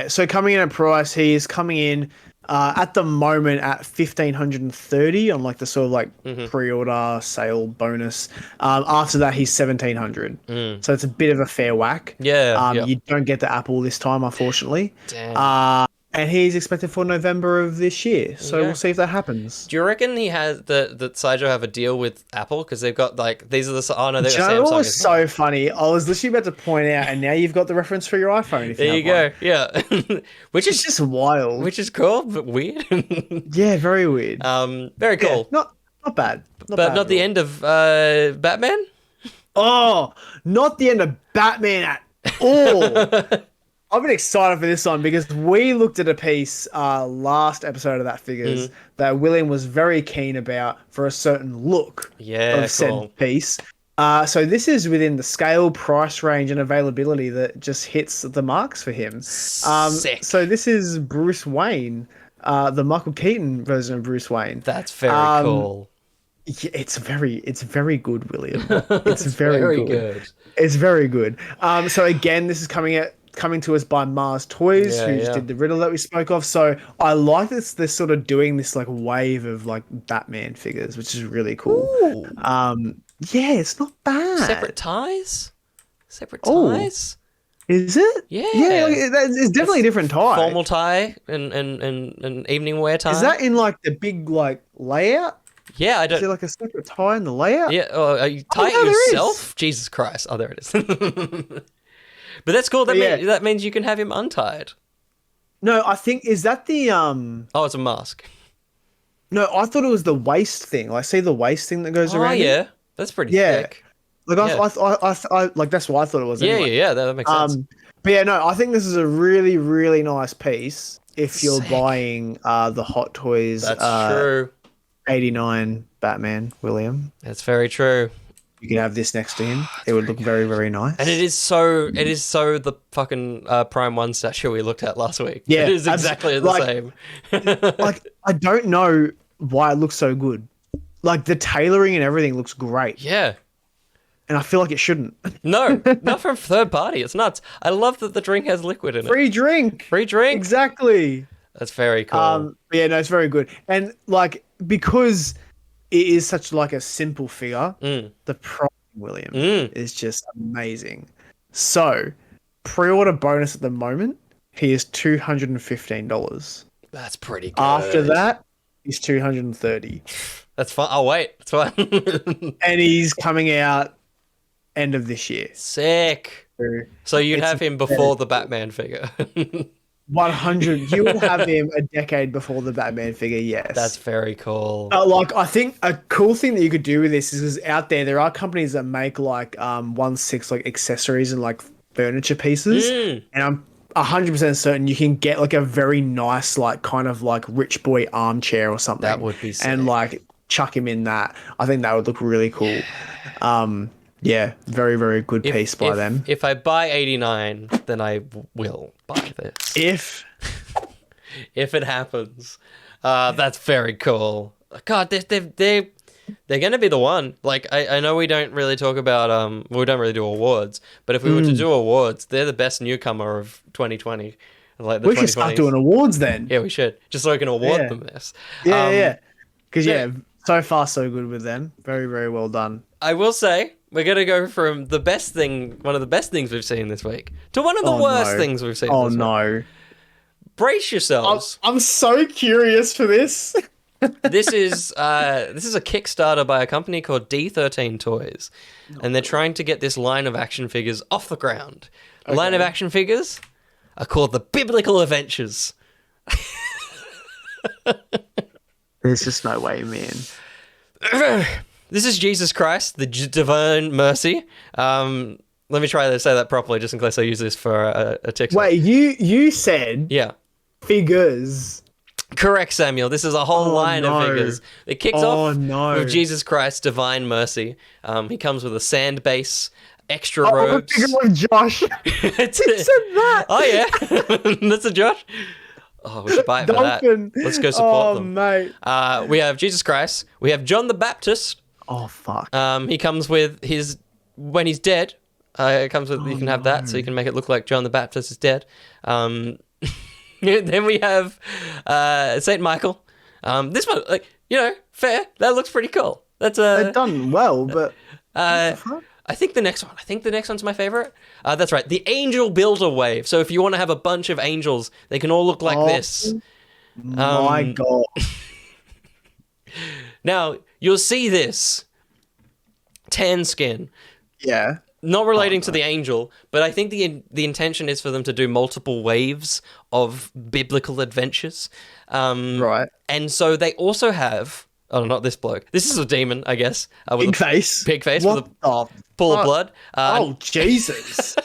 So coming in at price, he is coming in at the moment at 1,530 on like the sort of like pre-order sale bonus. After that, he's 1,700. So it's a bit of a fair whack. You don't get the Apple this time, unfortunately. Damn. And he's expected for November of this year. So we'll see if that happens. Do you reckon he has that Sideshow have a deal with Apple? Because they've got like, these are the, oh no, they've got Samsung. What was so funny? I was literally about to point out, and now you've got the reference for your iPhone. If there you go. Yeah. Which is just wild. Which is cool, but weird. Yeah, very weird. Very cool. Yeah, not bad. Not the end of Batman? Oh, not the end of Batman at all. I've been excited for this one because we looked at a piece last episode of That Figures that William was very keen about for a certain look of said piece. So this is within the scale, price range, and availability that just hits the marks for him. Sick. So this is Bruce Wayne, the Michael Keaton version of Bruce Wayne. That's very cool. Yeah, it's very good, William. It's very good. It's very good. So again, this is coming to us by Mars Toys, who just did the Riddle that we spoke of. So I like this. They're sort of doing this like wave of like Batman figures, which is really cool. Ooh. Yeah, it's not bad. Separate ties. Is it? Yeah. Yeah, it's definitely a different tie. Formal tie and evening wear tie. Is that in like the big like layout? Yeah, I don't. Is there like a separate tie in the layout? Yeah. Are you tying it yourself? Jesus Christ! Oh, there it is. But that's cool. That means you can have him untied. No, I think, is that the Oh, it's a mask. No, I thought it was the waist thing. I see the waist thing that goes around. Oh yeah, that's pretty thick. Like I like that's what I thought it was. Anyway. Yeah, that makes sense. But yeah, no, I think this is a really, really nice piece if you're buying the Hot Toys. That's true. 89 Batman William. That's very true. You could have this next to him. It would look very, very nice. And it is so the fucking Prime 1 statue we looked at last week. Yeah, it is exactly the same. Like, I don't know why it looks so good. Like, the tailoring and everything looks great. Yeah. And I feel like it shouldn't. No, not from third party. It's nuts. I love that the drink has liquid in it. Free drink. Free drink. Exactly. That's very cool. Yeah, no, it's very good. And, like, because it is such, like, a simple figure, the Prime William is just amazing. So, pre-order bonus at the moment, he is $215. That's pretty good. After that, he's $230. That's fine. I'll wait. It's fine. And he's coming out end of this year. Sick. So you'd have him before the Batman figure. 100. You would have him a decade before the Batman figure, yes. That's very cool. Like, I think a cool thing that you could do with this is out there are companies that make like 1/6 like accessories and like furniture pieces. And I'm 100% certain you can get like a very nice like kind of like rich boy armchair or something. That would be sick. And like chuck him in that. I think that would look really cool. Yeah, very, very good piece by them. If I buy 89, then I will buy this. If it happens. That's very cool. God, they're going to be the one. Like, I know we don't really talk about, we don't really do awards, but if we were to do awards, they're the best newcomer of 2020. Like the we should start doing awards then. Yeah, we should. Just so I can award them this. Yeah. Because, so far so good with them. Very, very well done. I will say, we're going to go from one of the best things we've seen this week, to one of the worst things we've seen this week. Oh, no. Brace yourselves. I'm so curious for this. This is a Kickstarter by a company called D13 Toys, and they're trying to get this line of action figures off the ground. The line of action figures are called the Biblical Adventures. There's just no way, man. This is Jesus Christ, the Divine Mercy. Let me try to say that properly, just in case I use this for a TikTok. Wait, you said figures. Correct, Samuel. This is a whole line of figures. It kicks off with Jesus Christ, Divine Mercy. He comes with a sand base, extra robes. I'm thinking with Josh. He said that. Oh, yeah. That's a Josh. Oh, we should buy it for that. Let's go support them. Mate. We have Jesus Christ. We have John the Baptist. Oh, fuck. He comes with when he's dead. It comes with, you can have that, so you can make it look like John the Baptist is dead. Then we have Saint Michael. This one, fair. That looks pretty cool. They've done well, but I think the next one's my favorite. That's right, the Angel Builder Wave. So if you want to have a bunch of angels, they can all look like this. My God. Now, you'll see this tan skin. Yeah. Not relating to the angel, but I think the intention is for them to do multiple waves of biblical adventures. Right. And so they also have... Oh, not this bloke. This is a demon, I guess. Pig face. Pig face with a pool of blood. Jesus.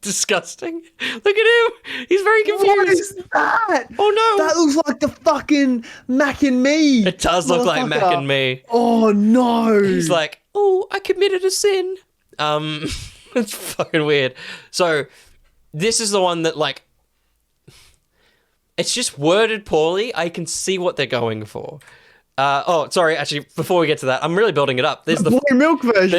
Disgusting. Look at him. He's very confused. What is that? Oh, no. That looks like the fucking Mac and Me. It does look like Mac and Me. Oh, no. He's like, oh, I committed a sin. It's fucking weird. So, this is the one that, like, it's just worded poorly. I can see what they're going for. Sorry. Actually, before we get to that, I'm really building it up. There's the blue milk version.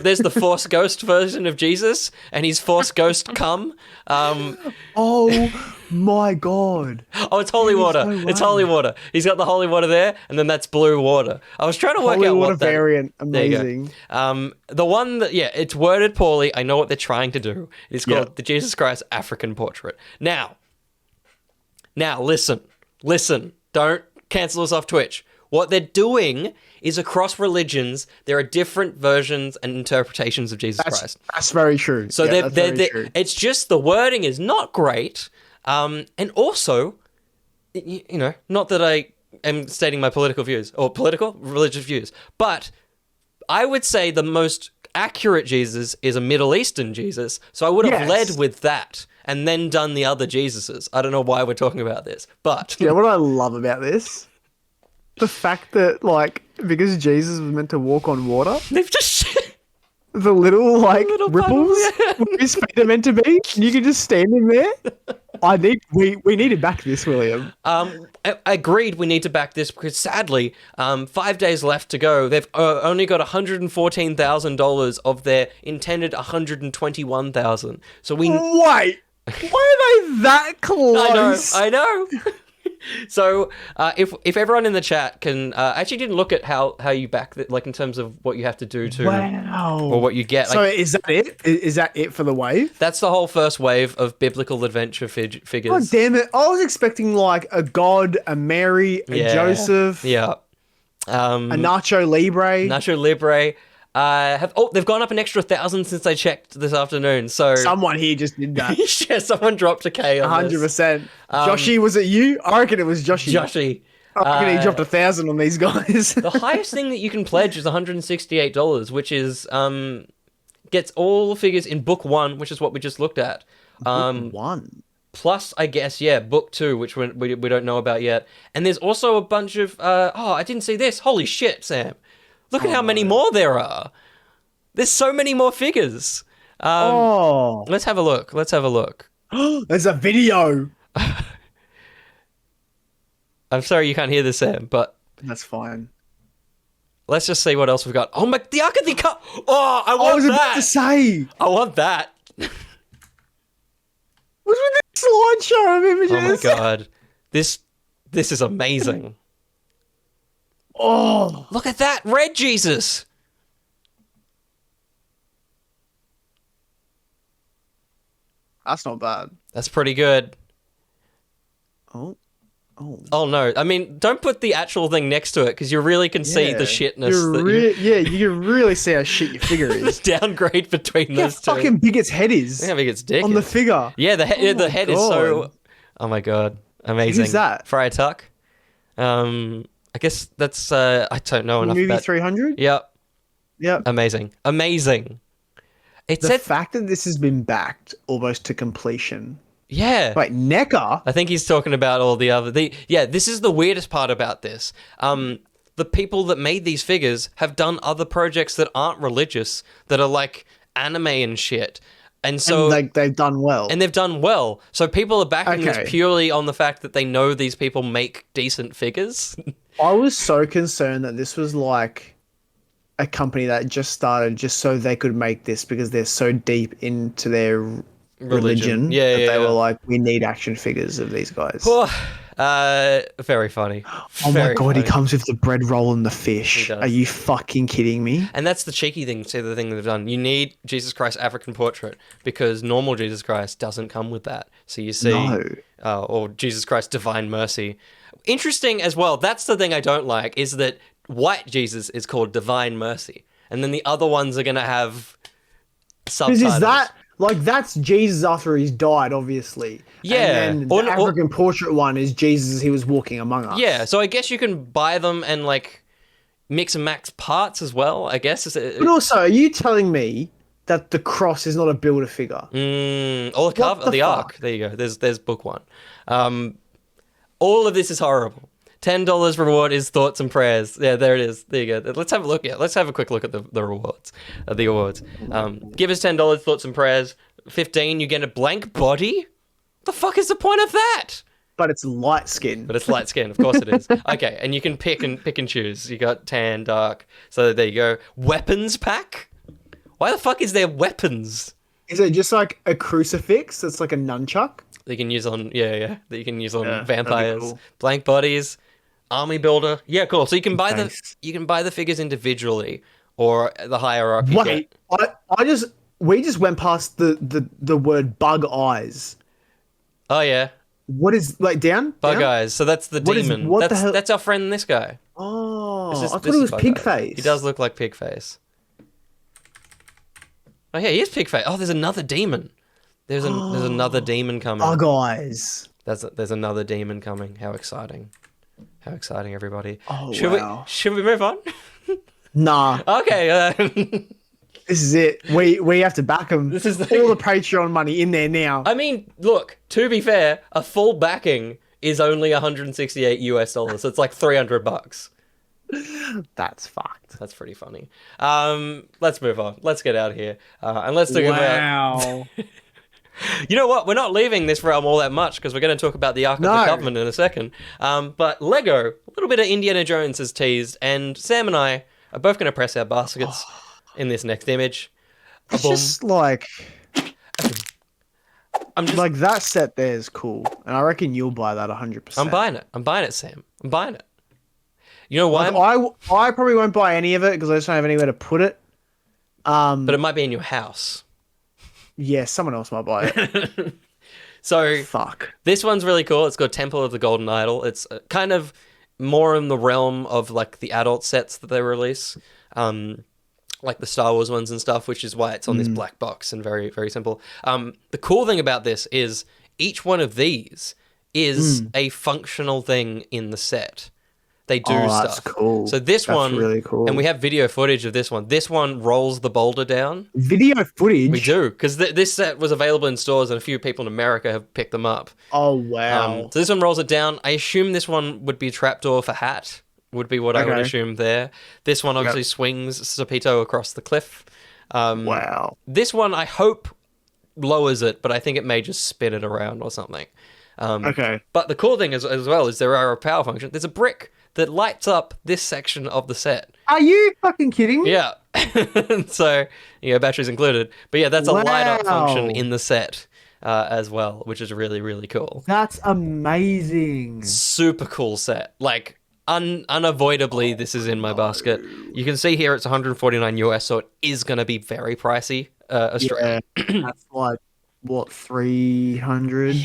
There's the Force Ghost version of Jesus, and he's Force Ghost come. Oh my God. Oh, it's holy water. It's holy water. He's got the holy water there, and then that's blue water. I was trying to work out what that variant. Amazing. The one that it's worded poorly. I know what they're trying to do. It's called the Jesus Christ African Portrait. Now, listen. Don't cancel us off Twitch. What they're doing is across religions, there are different versions and interpretations of Jesus Christ. That's very true. So it's just the wording is not great. And also, not that I am stating my political views or religious views, but I would say the most accurate Jesus is a Middle Eastern Jesus. So I would have led with that and then done the other Jesuses. I don't know why we're talking about this, but what I love about this, the fact that because Jesus was meant to walk on water, they've just the little little ripples where his feet are meant to be, and you can just stand in there. We need to back this, William. Agreed, we need to back this because sadly, 5 days left to go. They've only got $114,000 of their intended $121,000. So we wait. Why are they that close? I know. So if everyone in the chat can, I actually didn't look at how you back that, in terms of what you have to do to, or what you get. So is that it? Is that it for the wave? That's the whole first wave of biblical adventure figures. Oh damn it! I was expecting a God, a Mary, a Joseph, a Nacho Libre. Nacho Libre. They've gone up an extra 1,000 since I checked this afternoon. So someone here just did that. Yeah, someone dropped a K on 100%. Joshy, was it you? I reckon it was Joshy. I reckon he dropped 1,000 on these guys. The highest thing that you can pledge is $168, which is gets all the figures in book 1, which is what we just looked at. Book 1. Plus, I guess, book 2, which we don't know about yet. And there's also a bunch of I didn't see this. Holy shit, Sam. Look at how many more there are. There's so many more figures. Let's have a look. There's a video. I'm sorry you can't hear this, Sam, but... That's fine. Let's just see what else we've got. Oh, my... The Ark of the Covenant! Oh, I want that! I was about to say! I want that! What's with this slideshow of images? Oh, my God. This is amazing. Oh, look at that red Jesus. That's not bad. That's pretty good. Oh no. I mean, don't put the actual thing next to it because you really can see the shitness. You can really see how shit your figure is. The downgrade between those two. How fucking big its head is. Look how big its dick on the figure. Yeah, the head is so... Oh my God. Amazing. Who's that? Friar Tuck. I guess that's, I don't know enough Movie about... 300? Yep. Yep. Amazing. The fact that this has been backed almost to completion. Yeah. Wait, NECA? I think he's talking about all the other... this is the weirdest part about this. The people that made these figures have done other projects that aren't religious, that are anime and shit. And so they've done well. And they've done well. So people are backing this purely on the fact that they know these people make decent figures. I was so concerned that this was a company that just started just so they could make this because they're so deep into their religion. They were we need action figures of these guys. Very funny. Oh my God, he comes with the bread roll and the fish. Are you fucking kidding me? And that's the cheeky thing, the thing they've done. You need Jesus Christ African portrait because normal Jesus Christ doesn't come with that. So you see, or Jesus Christ Divine Mercy. Interesting as well. That's the thing I don't like is that white Jesus is called Divine Mercy. And then the other ones are going to have subtitles. Because is that... that's Jesus after he's died, obviously. Yeah. And then the African portrait one is Jesus as he was walking among us. Yeah, so I guess you can buy them and, mix and match parts as well, I guess. But also, are you telling me that the cross is not a builder figure? Or the Ark. There you go. There's book 1. All of this is horrible. $10 reward is thoughts and prayers. Yeah, there it is. There you go. Let's have a look. Yeah, let's have a quick look at the rewards. The awards. Give us $10 thoughts and prayers. 15, you get a blank body. The fuck is the point of that? But it's light skin. But it's light skin, of course it is. Okay, and you can pick and choose. You got tan, dark. So there you go. Weapons pack. Why the fuck is there weapons? Is it just a crucifix that's like a nunchuck? That you can use on that you can use on vampires. Cool. Blank bodies, army builder. Yeah, cool. So you can buy the figures individually or the hierarchy. Wait, we just went past the word bug eyes. Oh yeah. What is like down? Bug Down? Eyes. So that's the What is demon. what the hell? That's our friend. This guy. Oh, This is, I thought this it is was Bug pig Eyes. face. He does look like pig face. Oh yeah, he is pig face. Oh, there's another demon. There's another demon coming. Bug Eyes. There's another demon coming. How exciting! How exciting, everybody! Oh, should wow. should we move on? Nah. Okay. This is it. We have to back them. This is all the Patreon money in there now. I mean, look. To be fair, a full backing is only $168 US. So it's like $300. That's fucked. That's pretty funny. Let's move on. Let's get out of here. And let's talk about. Wow. You know what? We're not leaving this realm all that much because we're going to talk about the Ark of the Covenant in a second. But Lego, a little bit of Indiana Jones is teased, and Sam and I are both going to press our baskets in this next image. It's just like, I'm just like that set there is cool, and I reckon you'll buy that 100%. I'm buying it. I'm buying it, Sam. I'm buying it. You know why? Like, I probably won't buy any of it because I just don't have anywhere to put it. But it might be in your house. Yeah, someone else might buy it. So Fuck. This one's really cool. It's got Temple of the Golden Idol. It's kind of more in the realm of like the adult sets that they release, like the Star Wars ones and stuff, which is why it's on this black box and very, very simple. The cool thing about this is each one of these is a functional thing in the set. They do stuff. That's cool. So this one, really cool. and we have video footage of this one. This one rolls the boulder down. Video footage? We do, because this set was available in stores and a few people in America have picked them up. Oh, wow. So this one rolls it down. I assume this one would be a trapdoor for Hat, would be what I would assume there. This one obviously swings Serpito across the cliff. Wow. This one, I hope, lowers it, but I think it may just spin it around or something. Okay. But the cool thing as well is there are a power function. There's a brick that lights up this section of the set. Are you fucking kidding me? Yeah. So, batteries included. But yeah, that's a light up function in the set as well, which is really, really cool. That's amazing. Super cool set. Like, unavoidably, this is in my basket. You can see here it's 149 US, so it is going to be very pricey. Australian. Yeah, that's like, what, 300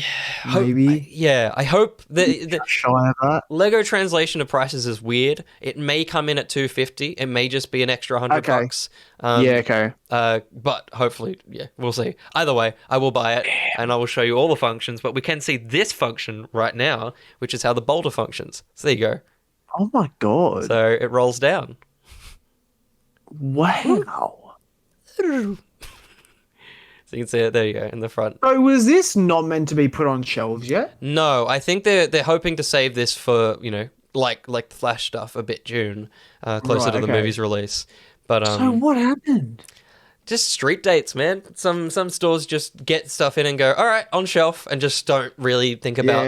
maybe? I hope that Shy of that. Lego translation of prices is weird. It may come in at 250. It may just be an extra $100. Okay. But hopefully, we'll see. Either way, I will buy it and I will show you all the functions. But we can see this function right now, which is how the boulder functions. So there you go. Oh my god. So it rolls down. Wow. So you can see it. There you go in the front. So was this not meant to be put on shelves yet? No, I think they're hoping to save this for like the Flash stuff a bit June, closer to the movie's release. But So what happened? just street dates, man. Some stores just get stuff in and go, all right, on shelf, and just don't really think about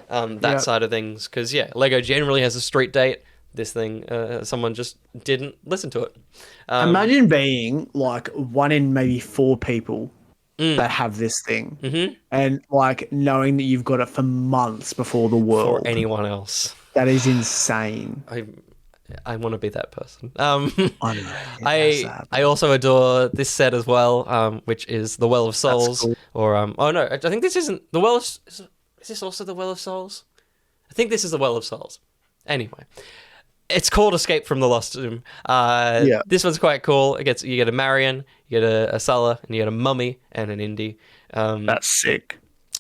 that side of things. Because Lego generally has a street date. This thing, someone just didn't listen to it. Imagine being like one in maybe 4 people that have this thing, and like knowing that you've got it for months before the world. Or anyone else. That is insane. I want to be that person. I I also adore this set as well, which is the Well of Souls. Cool. Or oh no, I think this isn't the Well of. Is this also the Well of Souls? I think this is the Well of Souls. Anyway. It's called Escape from the Lost Tomb. This one's quite cool. You get a Marion, you get a Sulla, and you get a Mummy and an Indy. That's sick.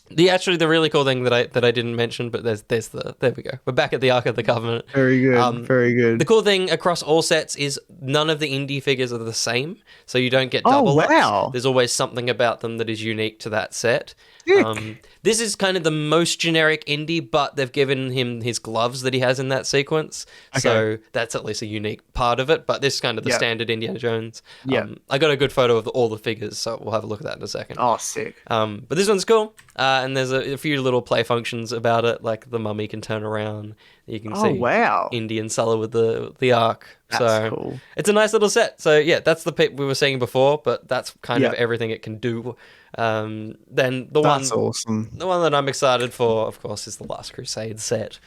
The really cool thing that I didn't mention, but there we go. We're back at the Ark of the Covenant. Very good. Very good. The cool thing across all sets is none of the Indy figures are the same, so you don't get double looks. Wow. There's always something about them that is unique to that set. Sick. This is kind of the most generic Indy, but they've given him his gloves that he has in that sequence, so that's at least a unique part of it. But this is kind of the standard Indiana Jones. I got a good photo of all the figures, so we'll have a look at that in a second. Oh, sick. But this one's cool, and there's a few little play functions about it, like the Mummy can turn around. You can see Indy and Sulla with the Ark. That's cool. It's a nice little set. So that's the pit we were saying before, but that's kind of everything it can do. Then That's awesome. The one that I'm excited for, of course, is the Last Crusade set.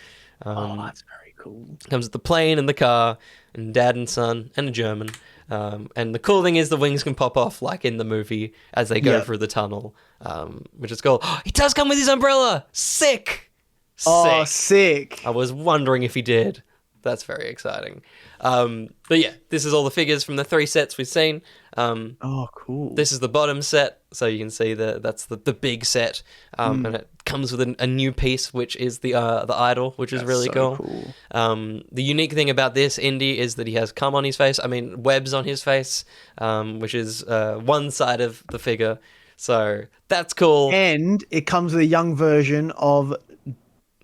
That's very cool. Comes with the plane and the car, and dad and son, and a German. And the cool thing is the wings can pop off like in the movie as they go through the tunnel, which is cool. He does come with his umbrella! Sick! Oh, sick. I was wondering if he did. That's very exciting. But yeah, this is all the figures from the 3 sets we've seen. Oh, cool. This is the bottom set, so you can see that's the big set, and it comes with a new piece, which is the idol, which is really so cool. The unique thing about this Indy is that he has cum on his face. I mean, webs on his face, which is one side of the figure. So that's cool. And it comes with a young version of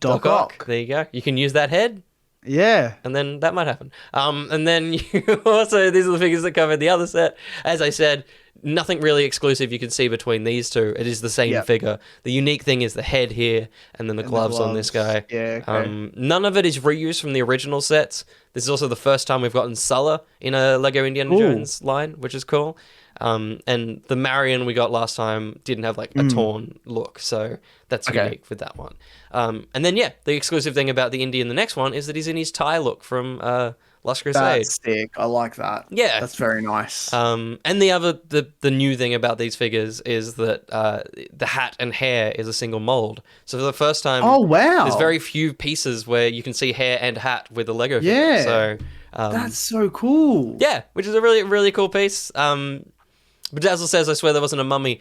Doc Ock. There you go. You can use that head. Yeah. And then that might happen. And then you also, these are the figures that cover the other set. As I said, nothing really exclusive you can see between these two. It is the same figure. The unique thing is the head here and then the gloves on this guy. Yeah, okay. None of it is reused from the original sets. This is also the first time we've gotten Sulla in a Lego Indiana Jones line, which is cool. And the Marion we got last time didn't have like a torn look, so that's unique with that one. And then the exclusive thing about the Indy in the next one is that he's in his tie look from Last Crusade. That's sick. I like that. Yeah, that's very nice. And the new thing about these figures is that the hat and hair is a single mold. So for the first time, there's very few pieces where you can see hair and hat with a Lego figure. Yeah, so that's so cool. Yeah, which is a really really cool piece. But Dazzle says, I swear there wasn't a mummy.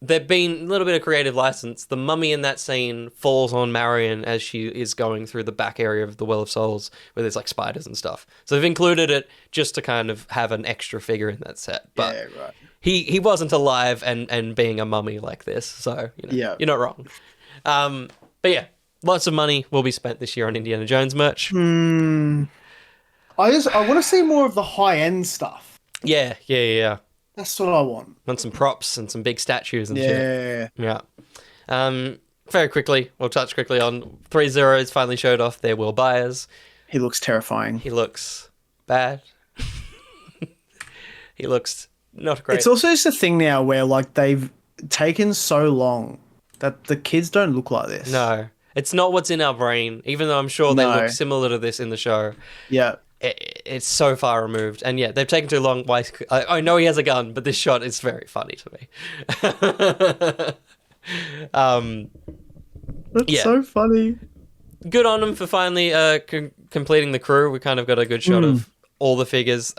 There've been a little bit of creative license. The mummy in that scene falls on Marion as she is going through the back area of the Well of Souls, where there's like spiders and stuff. So they've included it just to kind of have an extra figure in that set. But he wasn't alive and being a mummy like this, so you're not wrong. But yeah, lots of money will be spent this year on Indiana Jones merch. I want to see more of the high end stuff. Yeah. That's what I want. Want some props and some big statues and shit. Yeah. Very quickly, we'll touch quickly on 3 Zeros finally showed off their Will Byers. He looks terrifying. He looks bad. He looks not great. It's also just a thing now where like they've taken so long that the kids don't look like this. No. It's not what's in our brain, even though I'm sure they look similar to this in the show. Yeah. It's so far removed. And they've taken too long. I know he has a gun, but this shot is very funny to me. That's so funny. Good on him for finally completing the crew. We kind of got a good shot of all the figures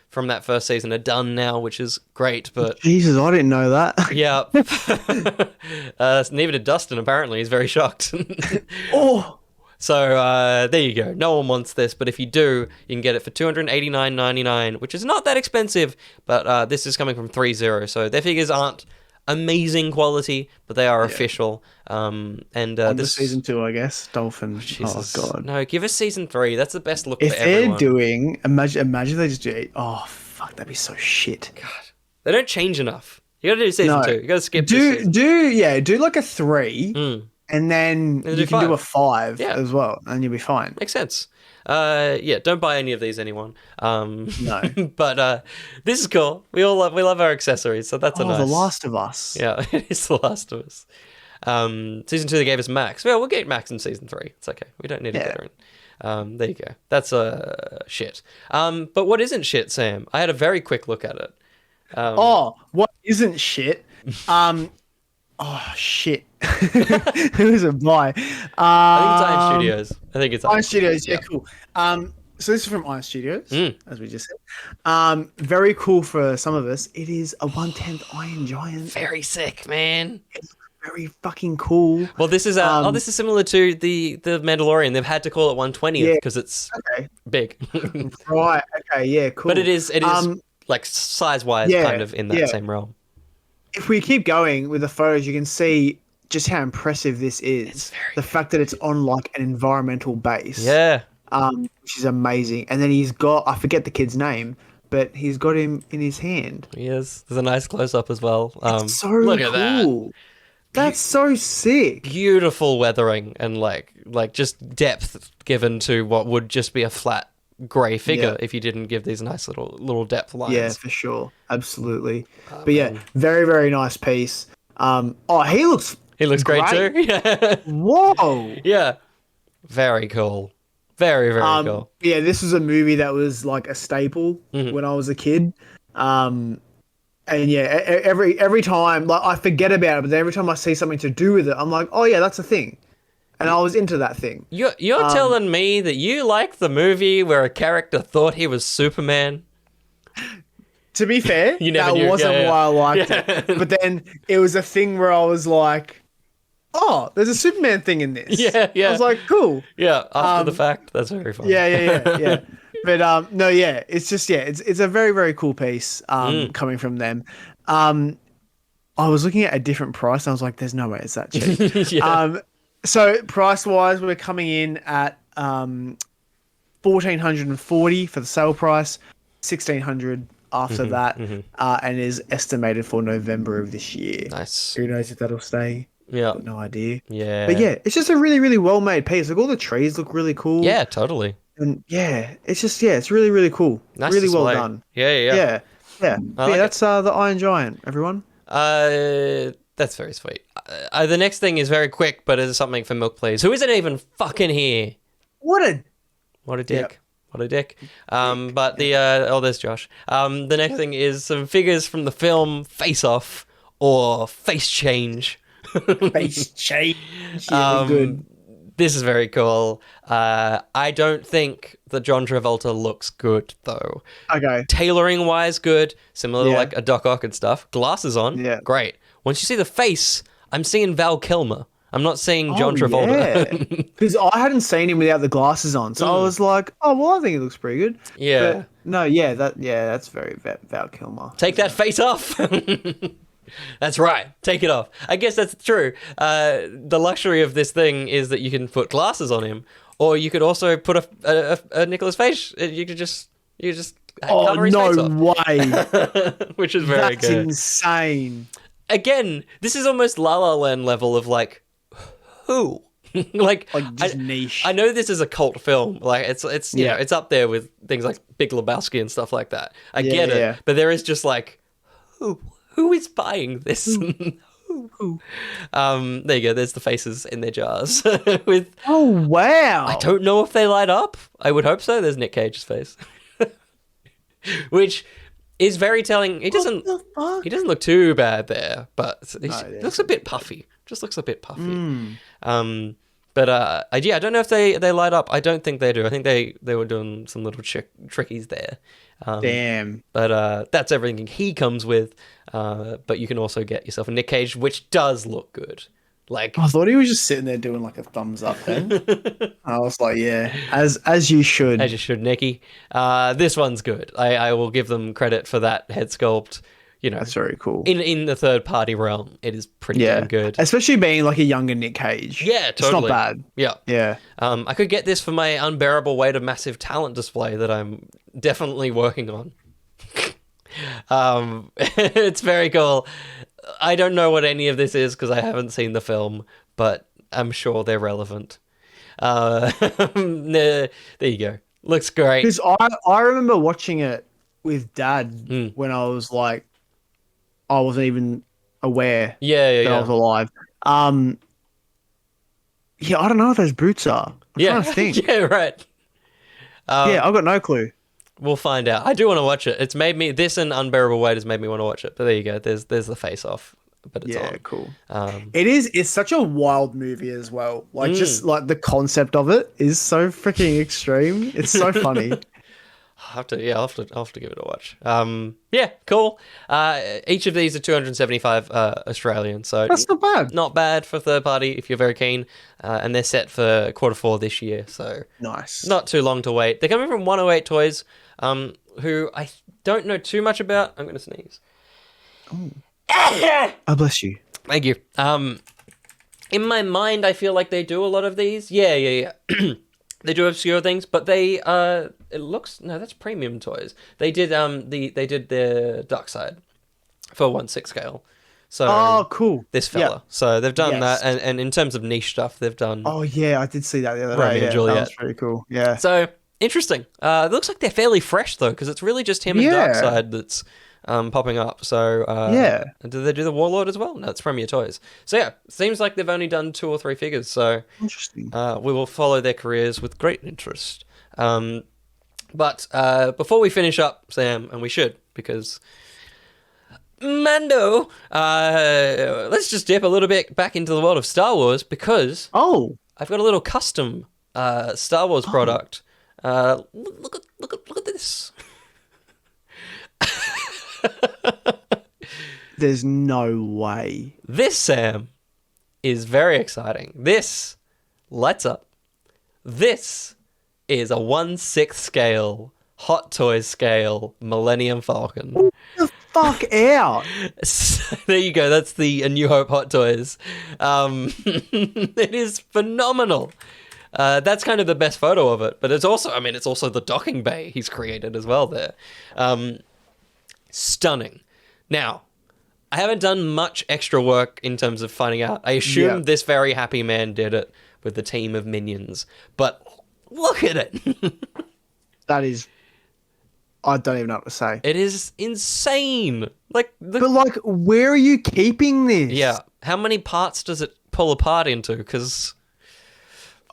from that first season are done now, which is great. But Jesus, I didn't know that. Yeah. Neither did Dustin, apparently. He's very shocked. So there you go. No one wants this, but if you do, you can get it for $289.99, which is not that expensive, but this is coming from 3 Zero, so their figures aren't amazing quality, but they are official. And this season 2, I guess. Dolphin. Jesus. Oh god. No, give us season 3. That's the best look if for everyone. They're doing, imagine they just do it. Oh fuck, that'd be so shit. God, they don't change enough. You gotta do season 2. You gotta skip. Do like a 3. And then you can do a 5 as well, and you'll be fine. Makes sense. Don't buy any of these, anyone. No. But this is cool. We love our accessories, so that's a nice. The Last of Us. Yeah, it is The Last of Us. Season 2 they gave us Max. Well, we'll get Max in season 3. It's okay. We don't need a veteran. There you go. That's shit. But what isn't shit, Sam? I had a very quick look at it. What isn't shit? Oh shit! Who is it by? I think it's Iron Studios. Iron Studios. Yeah, cool. So this is from Iron Studios, as we just said. Very cool for some of us. It is a 1/10 Iron Giant. Very sick, man. It's very fucking cool. Well, this is this is similar to the Mandalorian. They've had to call it 1/20th because it's big. Right. Okay. Yeah. Cool. But it is like size wise, kind of in that same realm. If we keep going with the photos, you can see just how impressive this is. The fact that it's on like an environmental base. Yeah. Which is amazing. And then he's got, I forget the kid's name, but he's got him in his hand. He is. There's a nice close up as well. It's so look cool. At that. That's so sick. Beautiful weathering and like just depth given to what would just be a flat grey figure if you didn't give these nice little depth lines. Yeah, for sure. Absolutely. But very, very nice piece. He looks great too. Yeah. Whoa. Yeah. Very cool. Very, very cool. Yeah, this was a movie that was like a staple when I was a kid. And yeah, every time, like, I forget about it, but then every time I see something to do with it, I'm like, oh yeah, that's a thing. And I was into that thing. You're telling me that you like the movie where a character thought he was Superman? To be fair, that wasn't why I liked it. But then it was a thing where I was like, oh, there's a Superman thing in this. Yeah. I was like, cool. Yeah, after the fact. That's very fun. Yeah. But no, yeah, it's just, it's a very, very cool piece coming from them. I was looking at a different price and I was like, there's no way it's that cheap. So price-wise, we're coming in at $1,440 for the sale price, $1,600 after that, and is estimated for November of this year. Nice. Who knows if that'll stay? Yeah. Got no idea. Yeah. But yeah, it's just a really, really well-made piece. Like, all the trees look really cool. Yeah, totally. And yeah, it's just, it's really, really cool. Nice really display. well done. Yeah. That's the Iron Giant, everyone. That's very sweet. The next thing is very quick, but it's something for Milk, please. Who isn't even fucking here? What a dick. Yep. What a dick. But there's Josh. The next thing is some figures from the film Face Off or Face Change. Face Change. Yeah, good. This is very cool. I don't think that John Travolta looks good, though. Okay. Tailoring-wise, good. Similar to like a Doc Ock and stuff. Glasses on, great. Once you see the face, I'm seeing Val Kilmer. I'm not seeing John Travolta. Because I hadn't seen him without the glasses on, so I was like, oh, well, I think he looks pretty good. Yeah. But no, that's very Val Kilmer. Take that face off. That's right. Take it off. I guess that's true. The luxury of this thing is that you can put glasses on him, or you could also put a Nicolas face. You could just cover his face off. Way. Which is very good. That's insane. Again, this is almost La La Land level of like, who? like just niche. I know this is a cult film. Like it's you know, it's up there with things like Big Lebowski and stuff like that. I get it, but there is just like, who is buying this? Who? There you go. There's the faces in their jars. With wow. I don't know if they light up. I would hope so. There's Nick Cage's face, which is very telling. He doesn't look too bad there, but he looks a bit puffy. Just looks a bit puffy. But I don't know if they light up. I don't think they do. I think they were doing some little trickies there. Damn. But that's everything he comes with. But you can also get yourself a Nick Cage, which does look good. Like, I thought he was just sitting there doing like a thumbs up then. I was like, yeah, as you should. As you should, Nicky. This one's good. I will give them credit for that head sculpt. You know, that's very cool. In the third party realm, it is pretty damn good. Especially being like a younger Nick Cage. Yeah, totally. It's not bad. Yeah. I could get this for my unbearable weight of massive talent display that I'm definitely working on. It's very cool. I don't know what any of this is because I haven't seen the film, but I'm sure they're relevant. There you go. Looks great. Because I remember watching it with Dad when I was like, I wasn't even aware that I was alive. I don't know what those boots are. I'm trying to think. Yeah, right. I've got no clue. We'll find out. I do want to watch it. It's made me, this and Unbearable Weight has made me want to watch it. But there you go. There's the face off. But it's on. Cool. It's such a wild movie as well. Like just like the concept of it is so freaking extreme. It's so funny. I'll have to give it a watch. Cool. Each of these are 275 Australian, so that's not bad. Not bad for third party if you're very keen. And they're set for Q4 this year, so nice. Not too long to wait. They're coming from 108 Toys, who I don't know too much about. I'm going to sneeze. Oh, bless you. Thank you. In my mind, I feel like they do a lot of these. Yeah. They do obscure things, but they that's premium toys. They did their Dark Side for 1/6 scale. So cool. This fella. Yep. So they've done that, and in terms of niche stuff, they've done. Oh yeah, I did see that the other Romeo day. And Juliet. That's pretty cool. Yeah. So interesting. It looks like they're fairly fresh though, because it's really just him and Dark Side popping up. So Yeah. did they do the Warlord as well? No, it's Premier Toys. So yeah, seems like they've only done 2 or 3 figures. So Interesting. we will follow their careers with great interest. But before we finish up, Sam, and we should, because Mando, let's just dip a little bit back into the world of Star Wars, because I've got a little custom Star Wars product. Look at this. There's no way. This, Sam, is very exciting. This lights up. This is a 1/6 scale, Hot Toys scale Millennium Falcon. Get the fuck out. So, there you go. That's the A New Hope Hot Toys. It is phenomenal. That's kind of the best photo of it, but it's also the docking bay he's created as well there. Stunning. Now, I haven't done much extra work in terms of finding out. I assume this very happy man did it with the team of minions, but look at it. That is... I don't even know what to say. It is insane. But where are you keeping this? Yeah. How many parts does it pull apart into? Because...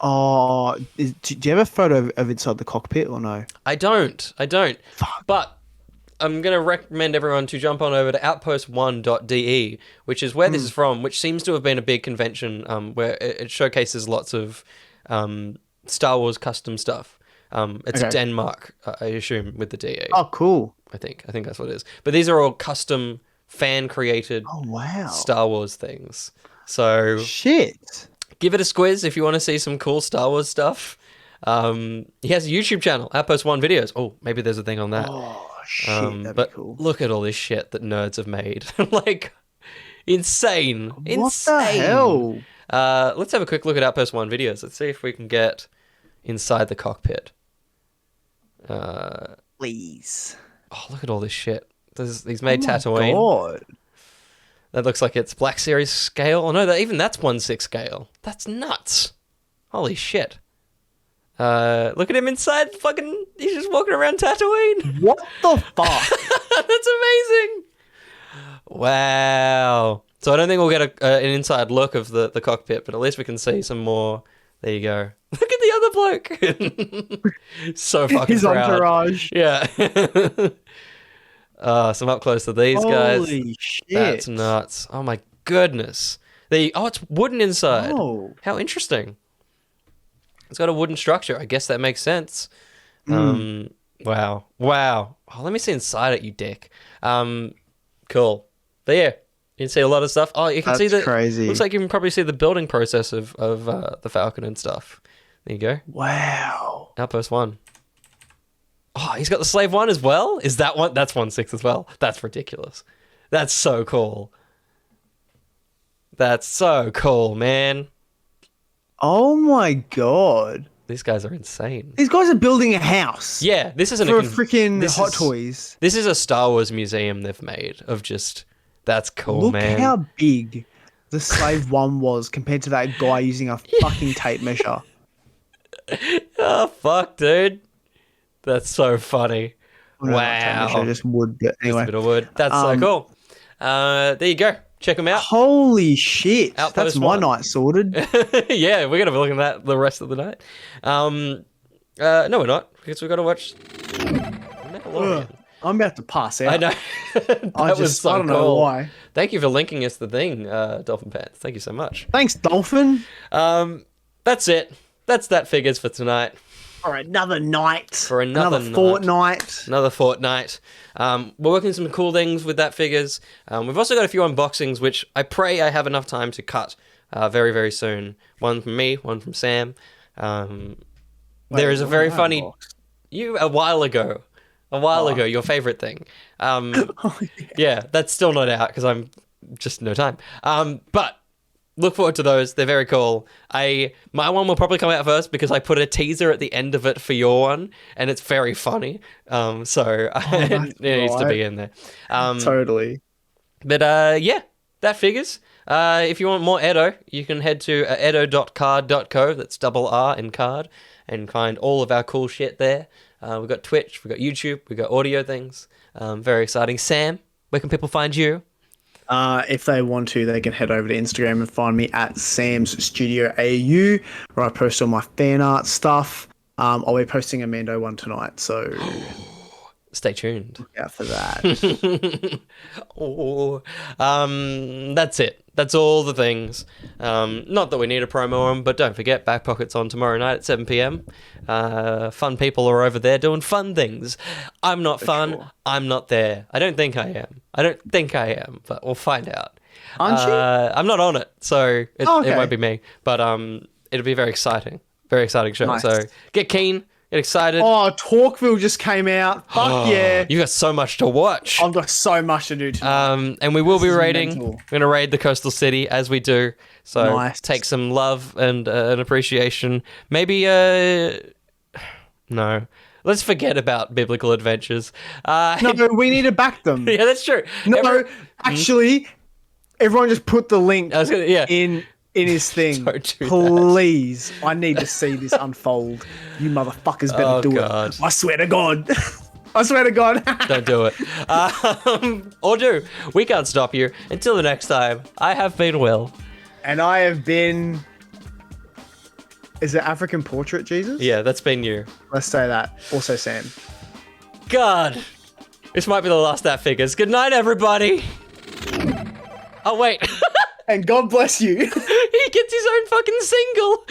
Oh, do you have a photo of inside the cockpit or no? I don't. Fuck. But I'm going to recommend everyone to jump on over to outpost1.de, which is where this is from, which seems to have been a big convention where it showcases lots of Star Wars custom stuff. It's Denmark, I assume, with the DE. Oh, cool. I think that's what it is. But these are all custom fan-created Star Wars things. So shit. Give it a squiz if you want to see some cool Star Wars stuff. He has a YouTube channel, Outpost 1 Videos. Oh, maybe there's a thing on that. Oh, shit, that'd be cool. Look at all this shit that nerds have made. Insane. What the hell? Let's have a quick look at Outpost 1 Videos. Let's see if we can get inside the cockpit. Please. Oh, look at all this shit. He's made Tatooine. God. That looks like it's Black Series scale. Oh no, that's 1/6 scale. That's nuts. Holy shit. Look at him inside he's just walking around Tatooine. What the fuck? That's amazing. Wow. So I don't think we'll get an inside look of the cockpit, but at least we can see some more. There you go. Look at the other bloke. So fucking His proud. entourage. Yeah. Some up close to these guys. Holy shit. That's nuts. Oh my goodness. It's wooden inside. Oh. How interesting. It's got a wooden structure. I guess that makes sense. Wow. Oh, let me see inside it, you dick. Cool. But yeah, you can see a lot of stuff. Oh, you can see crazy. Looks like you can probably see the building process of the Falcon and stuff. There you go. Wow. Outpost 1. Oh, he's got the Slave 1 as well? Is that one? That's 1/6 as well. That's ridiculous. That's so cool. That's so cool, man. Oh my god. These guys are insane. These guys are building a house. Yeah, this isn't for freaking Hot Toys. This is a Star Wars museum they've made of just... That's cool, man. Look how big the Slave 1 was compared to that guy using a fucking tape measure. Oh, fuck, dude. That's so funny. Oh, no, wow. Just wood, but anyway. Just a bit of wood. That's so cool. There you go. Check them out. Holy shit. Outpost That's my 1. night sorted. Yeah, we're going to be looking at that the rest of the night. No, we're not, because we've got to watch Mandalorian. I'm about to pass out. I know. I don't know why. Thank you for linking us the thing, Dolphin Pants. Thank you so much. Thanks, Dolphin. That's it. That's that figures for tonight. For another night. For another night. Fortnight. Another fortnight. We're working some cool things with that figures. We've also got a few unboxings, which I pray I have enough time to cut very, very soon. One from me, one from Sam. There is a very funny... A while ago, your favorite thing. Yeah, that's still not out because I'm just no time. But look forward to those. They're very cool. My one will probably come out first because I put a teaser at the end of it for your one, and it's very funny. So it needs to be in there. Totally. But yeah, that figures. If you want more Edo, you can head to edo.card.co, that's double R in card, and find all of our cool shit there. We've got Twitch, we've got YouTube, we've got audio things. Very exciting. Sam, where can people find you? If they want to, they can head over to Instagram and find me at Sam's Studio AU, where I post all my fan art stuff. I'll be posting a Mando one tonight, so stay tuned. Look out for that. That's it. That's all the things. Not that we need a promo on, but don't forget, Back Pocket's on tomorrow night at 7 p.m. Fun people are over there doing fun things. I'm not fun. Sure. I'm not there. I don't think I am, but we'll find out. Aren't you? I'm not on it, so it won't be me. But it'll be very exciting. Very exciting show. Nice. So get keen. Get excited. Oh, Talkville just came out. Fuck yeah. You got so much to watch. I've got so much to do tonight. And we will be raiding. Mental. We're going to raid the coastal city as we do. So nice. Take some love and an appreciation. Maybe, no. Let's forget about biblical adventures. No, we need to back them. Yeah, that's true. No, actually, everyone just put the link in his thing. Please. I need to see this unfold. You motherfuckers better do it. I swear to God. I swear to God. Don't do it. Or do. We can't stop you. Until the next time, I have been Will. And I have been... Is it African Portrait Jesus? Yeah, that's been you. Let's say that. Also Sam. God. This might be the last that figures. Good night, everybody. Oh, wait. And God bless you. He gets his own fucking single.